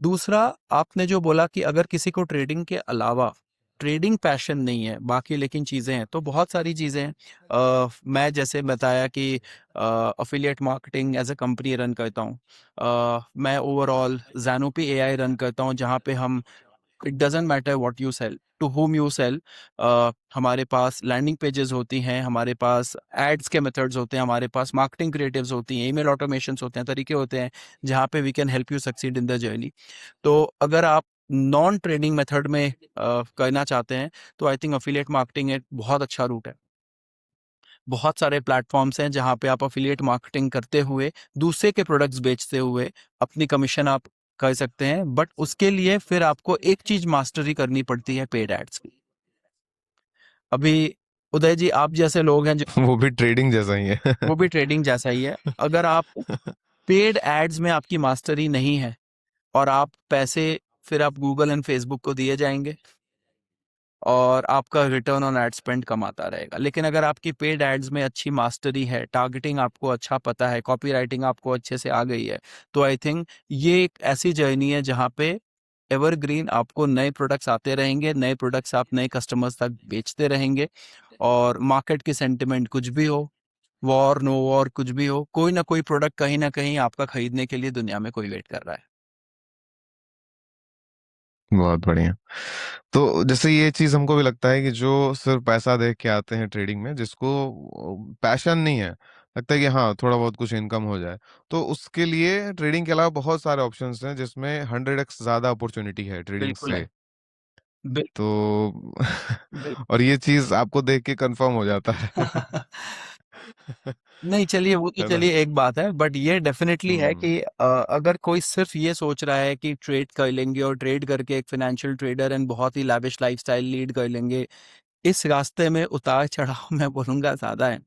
दूसरा, आपने जो बोला कि अगर किसी को ट्रेडिंग के अलावा ट्रेडिंग पैशन नहीं है, बाकी लेकिन चीज़ें हैं, तो बहुत सारी चीज़ें हैं। मैं जैसे बताया कि affiliate marketing as a company run करता हूँ। मैं ओवरऑल ज़ैनोपी एआई रन करता हूँ, जहाँ पे हम, it doesn't matter what you sell, to whom you sell. हमारे पास लैंडिंग पेजेस होती हैं, हमारे पास एड्स के मेथड्स होते हैं, हमारे पास मार्केटिंग क्रिएटिव्स होती हैं, ईमेल ऑटोमेशंस होते हैं, तरीके होते हैं जहाँ पे we can help you succeed in the journey. तो अगर आप नॉन ट्रेडिंग मेथड में करना चाहते हैं, तो आई थिंक अफिलिएट मार्केटिंग एक बहुत अच्छा रूट है। बहुत सारे प्लेटफॉर्म्स हैं जहाँ पे आप अफिलिएट मार्केटिंग करते हुए, दूसरे के प्रोडक्ट्स बेचते हुए अपनी कमीशन आप कर सकते हैं। बट उसके लिए फिर आपको एक चीज मास्टरी करनी पड़ती है, पेड एड्स की। अभी उदय जी, आप जैसे लोग हैं जो, वो भी ट्रेडिंग जैसा ही है। वो भी ट्रेडिंग जैसा ही है। अगर आप पेड एड्स में आपकी मास्टरी नहीं है, और आप पैसे फिर आप गूगल एंड फेसबुक को दिए जाएंगे, और आपका रिटर्न ऑन एड स्पेंड कम आता रहेगा। लेकिन अगर आपकी पेड एड्स में अच्छी मास्टरी है, टारगेटिंग आपको अच्छा पता है, कॉपी राइटिंग आपको अच्छे से आ गई है, तो आई थिंक ये एक ऐसी जर्नी है जहाँ पे एवरग्रीन आपको नए प्रोडक्ट्स आते रहेंगे, नए प्रोडक्ट्स आप नए कस्टमर्स तक बेचते रहेंगे। और मार्केट की सेंटिमेंट कुछ भी हो, वॉर नो वॉर कुछ भी हो, कोई ना कोई प्रोडक्ट कहीं ना कहीं आपका खरीदने के लिए दुनिया में कोई वेट कर रहा है। बहुत बढ़िया। तो जैसे ये चीज हमको भी लगता है कि जो सिर्फ पैसा देख के आते हैं ट्रेडिंग में, जिसको पैशन नहीं है, लगता है कि हाँ थोड़ा बहुत कुछ इनकम हो जाए, तो उसके लिए ट्रेडिंग के अलावा बहुत सारे ऑप्शंस हैं जिसमें 100x ज्यादा अपॉर्चुनिटी है ट्रेडिंग बिल्कुल है। से। बिल, तो बिल, और ये चीज आपको देख के कंफर्म हो जाता है। नहीं, चलिए वो तो है ना। चलिए एक बात है, बट ये डेफिनेटली है हम्म कि अगर कोई सिर्फ ये सोच रहा है कि ट्रेड कर लेंगे और ट्रेड करके एक फाइनेंशियल ट्रेडर एंड बहुत ही लैविश लाइफस्टाइल लीड कर लेंगे, इस रास्ते में उतार चढ़ाव मैं बोलूंगा ज्यादा है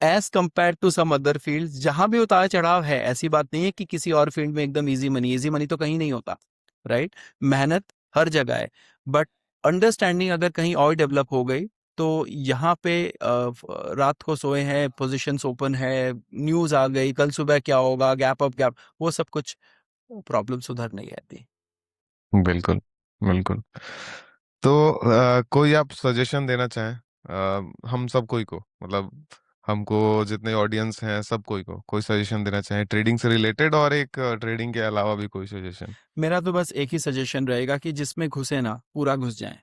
as compare to some other field. जहां भी उतार चढ़ाव है, ऐसी बात नहीं है कि किसी और फील्ड में एकदम इजी मनी तो कहीं नहीं होता, राइट। मेहनत हर जगह है, बट अंडरस्टैंडिंग अगर कहीं और डेवलप हो गई, तो यहाँ पे रात को सोए हैं, पोजीशंस ओपन है, न्यूज आ गई, कल सुबह क्या होगा, गैप अप गैप, वो सब कुछ प्रॉब्लम सुधर नहीं रहती। बिल्कुल बिल्कुल। तो कोई आप सजेशन देना चाहें हम सब कोई को, मतलब हमको जितने ऑडियंस हैं सब कोई को कोई सजेशन देना चाहें ट्रेडिंग से रिलेटेड, और एक ट्रेडिंग के अलावा भी कोई सजेशन। मेरा तो बस एक ही सजेशन रहेगा कि जिसमें घुसे ना पूरा घुस जाए।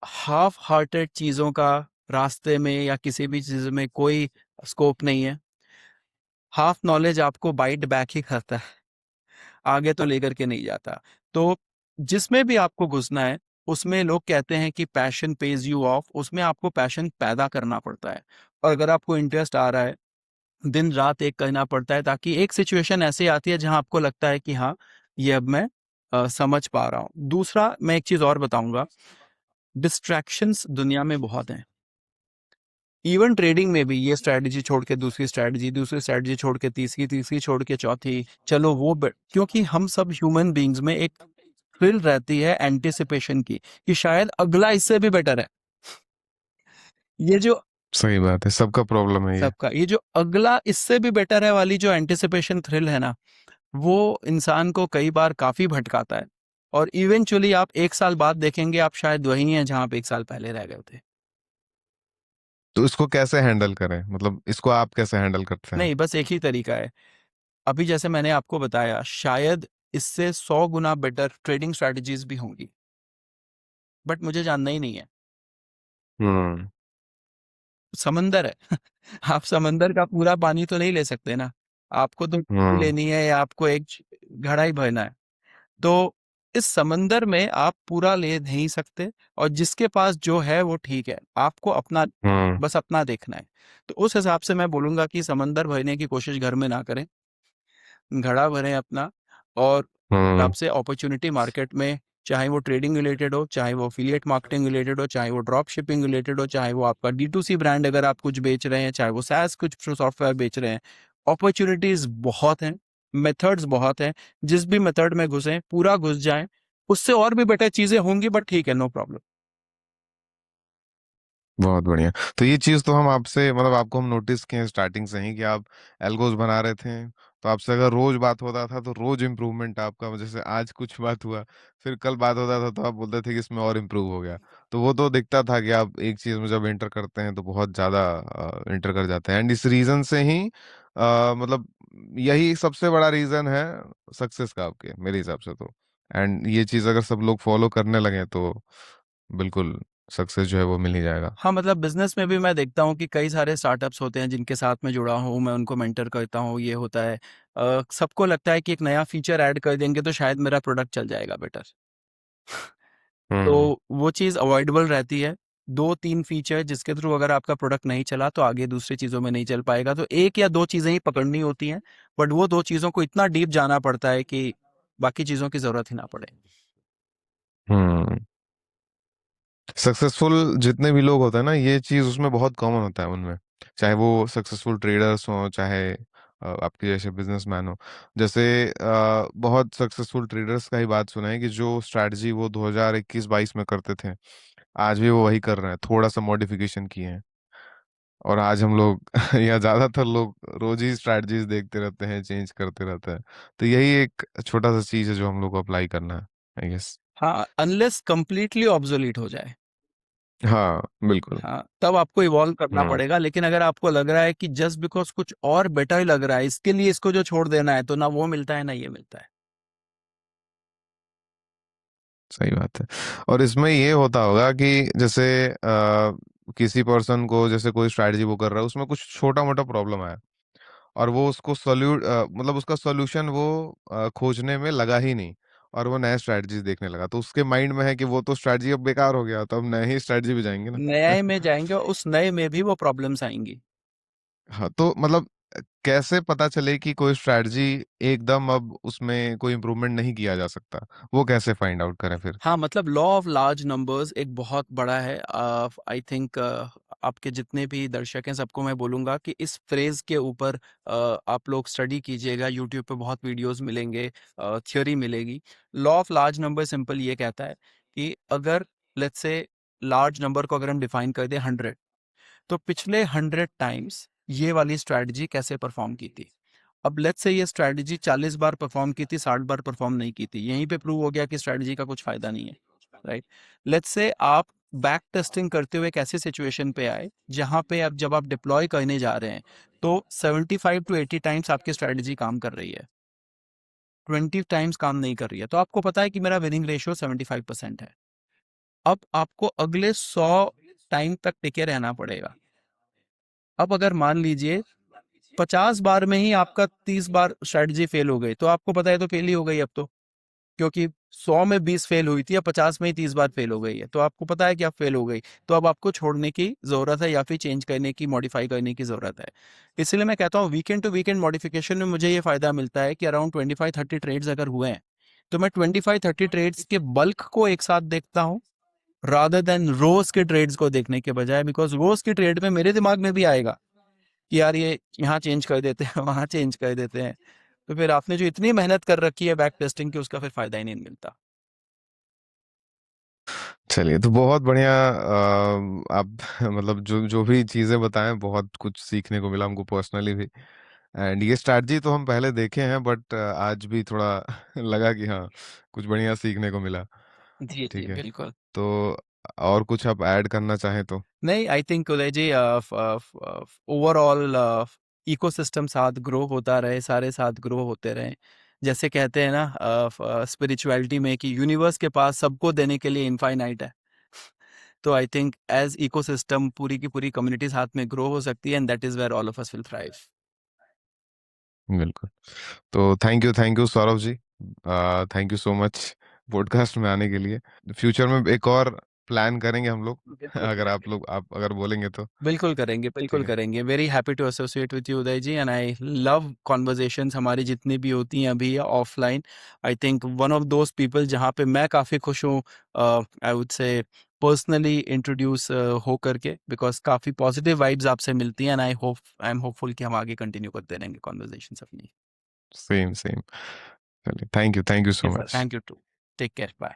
हाफ हार्टेड चीजों का रास्ते में या किसी भी चीज में कोई स्कोप नहीं है। हाफ नॉलेज आपको बाइट बैक ही करता है, आगे तो लेकर के नहीं जाता। तो जिसमें भी आपको घुसना है, उसमें लोग कहते हैं कि पैशन पेज यू ऑफ, उसमें आपको पैशन पैदा करना पड़ता है। और अगर आपको इंटरेस्ट आ रहा है, दिन रात एक करना पड़ता है, ताकि एक सिचुएशन ऐसी आती है जहां आपको लगता है कि हाँ, ये अब मैं समझ पा रहा हूँ। दूसरा, मैं एक चीज और बताऊंगा, डिस्ट्रैक्शंस दुनिया में बहुत हैं। इवन ट्रेडिंग में भी ये स्ट्रैटेजी छोड़ के दूसरी स्ट्रैटेजी, दूसरी स्ट्रैटेजी छोड़ के तीसरी, तीसरी छोड़ के चौथी, चलो वो क्योंकि हम सब ह्यूमन बींग्स में एक थ्रिल रहती है एंटिसिपेशन की, कि शायद अगला इससे भी बेटर है। ये जो सही बात है, सबका प्रॉब्लम है ये। सबका ये जो अगला इससे भी बेटर है वाली जो एंटिसिपेशन थ्रिल है ना, वो इंसान को कई बार काफी भटकाता है। और इवेंचुअली आप एक साल बाद देखेंगे, आप शायद वही हैं जहां आप एक साल पहले रह गए थे। तो इसको कैसे हैंडल करें, मतलब इसको आप कैसे हैंडल करते हैं। नहीं, बस एक ही तरीका है। अभी जैसे मैंने आपको बताया, शायद इससे 100 गुना बेटर ट्रेडिंग स्ट्रैटेजीज भी होंगी, बट मुझे जानना ही नहीं है। हम्म समंदर है। आप समंदर का पूरा पानी तो नहीं ले सकते ना, आपको तो डुबकी हम्म लेनी है या आपको एक घड़ा ही भरना है। तो इस समंदर में आप पूरा ले नहीं सकते, और जिसके पास जो है वो ठीक है, आपको अपना, हम्म बस अपना देखना है। तो उस हिसाब से मैं बोलूंगा कि समंदर भरने की कोशिश घर में ना करें, घड़ा भरें अपना। और हम्म आपसे अपॉर्चुनिटी मार्केट में चाहे वो ट्रेडिंग रिलेटेड हो, चाहे वो एफिलिएट मार्केटिंग रिलेटेड हो, चाहे वो ड्रॉप शिपिंग रिलेटेड हो, चाहे वो आपका D2C ब्रांड अगर आप कुछ बेच रहे हैं, चाहे वो SaaS कुछ सॉफ्टवेयर बेच रहे हैं। अपॉर्चुनिटीज बहुत हैं, मेथड्स बहुत हैं। जिस भी मेथड में घुसें, पूरा घुस जाएं, उससे और भी बेटर चीजें होंगी, बट ठीक है, नो प्रॉब्लम। बहुत बढ़िया। तो ये चीज तो हम आपसे मतलब आपको हम नोटिस किए स्टार्टिंग से ही कि आप एल्गोस बना रहे थे। तो आपसे अगर रोज बात होता था तो रोज इम्प्रूवमेंट आपका, जैसे आज कुछ बात हुआ, फिर कल बात होता था तो आप बोलते थे कि इसमें और इम्प्रूव हो गया। तो वो तो दिखता था कि आप एक चीज में जब एंटर करते हैं तो बहुत ज्यादा एंटर कर जाते हैं। एंड इस रीजन से ही मतलब यही सबसे बड़ा रीजन है सक्सेस का आपके, मेरे हिसाब से तो। एंड ये चीज अगर सब लोग फॉलो करने लगे तो बिल्कुल सक्सेस जो है वो मिल ही जाएगा। हाँ, मतलब बिजनेस में भी मैं देखता हूँ कि कई सारे स्टार्टअप्स होते हैं जिनके साथ मैं जुड़ा हूँ, मैं उनको मेंटर करता हूँ, ये होता है। सबको लगता है कि एक नया फीचर ऐड कर देंगे तो शायद मेरा प्रोडक्ट चल जाएगा बेटर। हम्म। तो वो चीज़ अवॉइडेबल रहती है। 2-3 फीचर जिसके थ्रू अगर आपका प्रोडक्ट नहीं चला तो आगे दूसरी चीज़ों में नहीं चल पाएगा। तो 1 या 2 चीज़ें ही पकड़नी होती हैं, बट वो 2 चीज़ों को इतना डीप जाना पड़ता है कि बाकी चीज़ों की ज़रूरत ही ना पड़े। हम्म। सक्सेसफुल जितने भी लोग होते हैं ना, ये चीज उसमें बहुत कॉमन होता है उनमें। चाहे वो सक्सेसफुल ट्रेडर्स हो, चाहे आपके जैसे बिजनेसमैन हो। जैसे बहुत सक्सेसफुल ट्रेडर्स का ही बात सुना है कि जो स्ट्रैटेजी वो 2021-22 में करते थे, आज भी वो वही कर रहे हैं, थोड़ा सा मॉडिफिकेशन किए हैं। और आज हम लोग या ज्यादातर लोग रोज ही स्ट्रैटेजीज देखते रहते हैं, चेंज करते रहते हैं। तो यही एक छोटा सा चीज है जो हम लोग को अप्लाई करना है, आई गेस। हाँ, अनलेस कंप्लीटली ऑब्सोलीट हो जाए। हाँ बिल्कुल। हाँ, तब आपको इवॉल्व करना हम्म। पड़ेगा। लेकिन अगर आपको लग रहा है कि जस्ट बिकॉज कुछ और बेटर लग रहा है, इसके लिए इसको जो छोड़ देना है, तो ना वो मिलता है ना ये मिलता है। सही बात है। और इसमें ये होता होगा कि जैसे किसी पर्सन को जैसे कोई स्ट्रैटेजी वो कर रहा है, उसमें कुछ छोटा मोटा प्रॉब्लम आया और वो उसको मतलब उसका सॉल्यूशन वो खोजने में लगा ही नहीं, और वो नया स्ट्रैटेजी देखने लगा, तो उसके माइंड में है कि वो तो स्ट्रैटेजी अब बेकार हो गया, तो अब नए ही स्ट्रैटेजी पे जाएंगे ना। नए में जाएंगे और उस नए में भी वो प्रॉब्लम्स आएंगी। हाँ, तो मतलब कैसे पता चले कि कोई स्ट्रैटेजी एकदम अब उसमें कोई इम्प्रूवमेंट नहीं किया जा सकता, वो कैसे फाइंड आउट करें फिर? हाँ, मतलब लॉ ऑफ लार्ज नंबर्स एक बहुत बड़ा है। आई थिंक आपके जितने भी दर्शक हैं सबको मैं बोलूँगा कि इस फ्रेज़ के ऊपर आप लोग स्टडी कीजिएगा। यूट्यूब पे बहुत वीडियोस मिलेंगे, थ्योरी मिलेगी। Law of large number simple ये कहता है कि अगर लेट्स से लार्ज नंबर को अगर हम डिफाइन कर दें 100, तो पिछले 100 टाइम्स ये वाली स्ट्रैटेजी कैसे परफॉर्म की थी। अब लेट्स से ये स्ट्रैटेजी 40 बार परफॉर्म की थी, 60 बार परफॉर्म नहीं की थी, यहीं पे प्रूव हो गया कि स्ट्रैटेजी का कुछ फायदा नहीं है, राइट। लेट्स से आप बैक टेस्टिंग करते हुए एक ऐसे सिचुएशन पे आए जहां पे अब जब आप डिप्लॉय करने जा रहे हैं तो 75 to 80 टाइम्स आपकी स्ट्रैटेजी काम कर रही है, 20 टाइम्स काम नहीं कर रही है, तो आपको पता है कि मेरा विनिंग रेशियो 75% है। अब आपको अगले 100 टाइम तक टिके रहना पड़ेगा। अब अगर मान लीजिए 50 बार में ही आपका 30 बार स्ट्रेटजी फेल हो गई, तो आपको पता है तो फेल ही हो गई अब तो, क्योंकि 100 में 20 फेल हुई थी या 50 में ही 30 बार फेल हो गई है, तो आपको पता है कि आप फेल हो गई। तो अब आपको छोड़ने की जरूरत है या फिर चेंज करने की, मॉडिफाई करने की जरूरत है। इसलिए मैं कहता हूँ वीकेंड टू वीकेंड मॉडिफिकेशन में मुझे ये फायदा मिलता है कि अराउंड 25-30 ट्रेड्स अगर हुए हैं तो मैं 25-30 ट्रेड्स के बल्क को एक साथ देखता हूँ, रादर देन रोज के ट्रेड्स को देखने के बजाय। बिकॉज रोज की ट्रेड में मेरे दिमाग में भी आएगा कि यार ये यहाँ चेंज कर देते हैं, वहाँ चेंज कर देते हैं, तो फिर आपने जो इतनी मेहनत कर रखी है बैक टेस्टिंग की, उसका फिर फायदा ही नहीं मिलता। चलिए, तो बहुत बढ़िया। आप मतलब जो जो भी चीजें बताएं, बहुत कुछ सीखने को मिला हमको पर्सनली भी। एंड ये स्ट्रैटेजी तो हम पहले देखे हैं, बट आज भी थोड़ा लगा कि हाँ, कुछ बढ़िया सीखने को मिला। जी जी ठीक है। बिल्कुल। तो और कुछ आप ऐड करना चाहें तो? नहीं, I think Uday ji, overall ecosystem साथ ग्रो होता रहे, सारे साथ ग्रो होते रहे। जैसे कहते हैं ना स्पिरिचुअलिटी में कि यूनिवर्स के पास सबको देने के लिए इनफाइनाइट है। तो आई थिंक एज इकोसिस्टम पूरी की पूरी कम्युनिटी साथ में ग्रो हो सकती है, and that is where all of us will thrive. बिल्कुल। तो thank you Saurabh ji, thank you so much podcast में आने के लिए। फ्यूचर में एक और प्लान करेंगे हम लोग अगर आप अगर बोलेंगे तो। बिल्कुल करेंगे, बिल्कुल ठीक है। करेंगे। Very happy to associate with you Uday ji, and I love conversations हमारी जितनी भी होती हैं अभी offline. I think one of those people जहाँ पे मैं काफ़ी खुश हूँ, I would say personally introduce हो करके, बिकॉज काफ़ी पॉजिटिव वाइब्स आपसे मिलती हैं, एंड आई एम होपफुल कि हम आगे कंटिन्यू करते रहेंगे कॉन्वर्जेशंस अपनी। Same same. चलिए, thank you so much. Thank you too, take care, bye.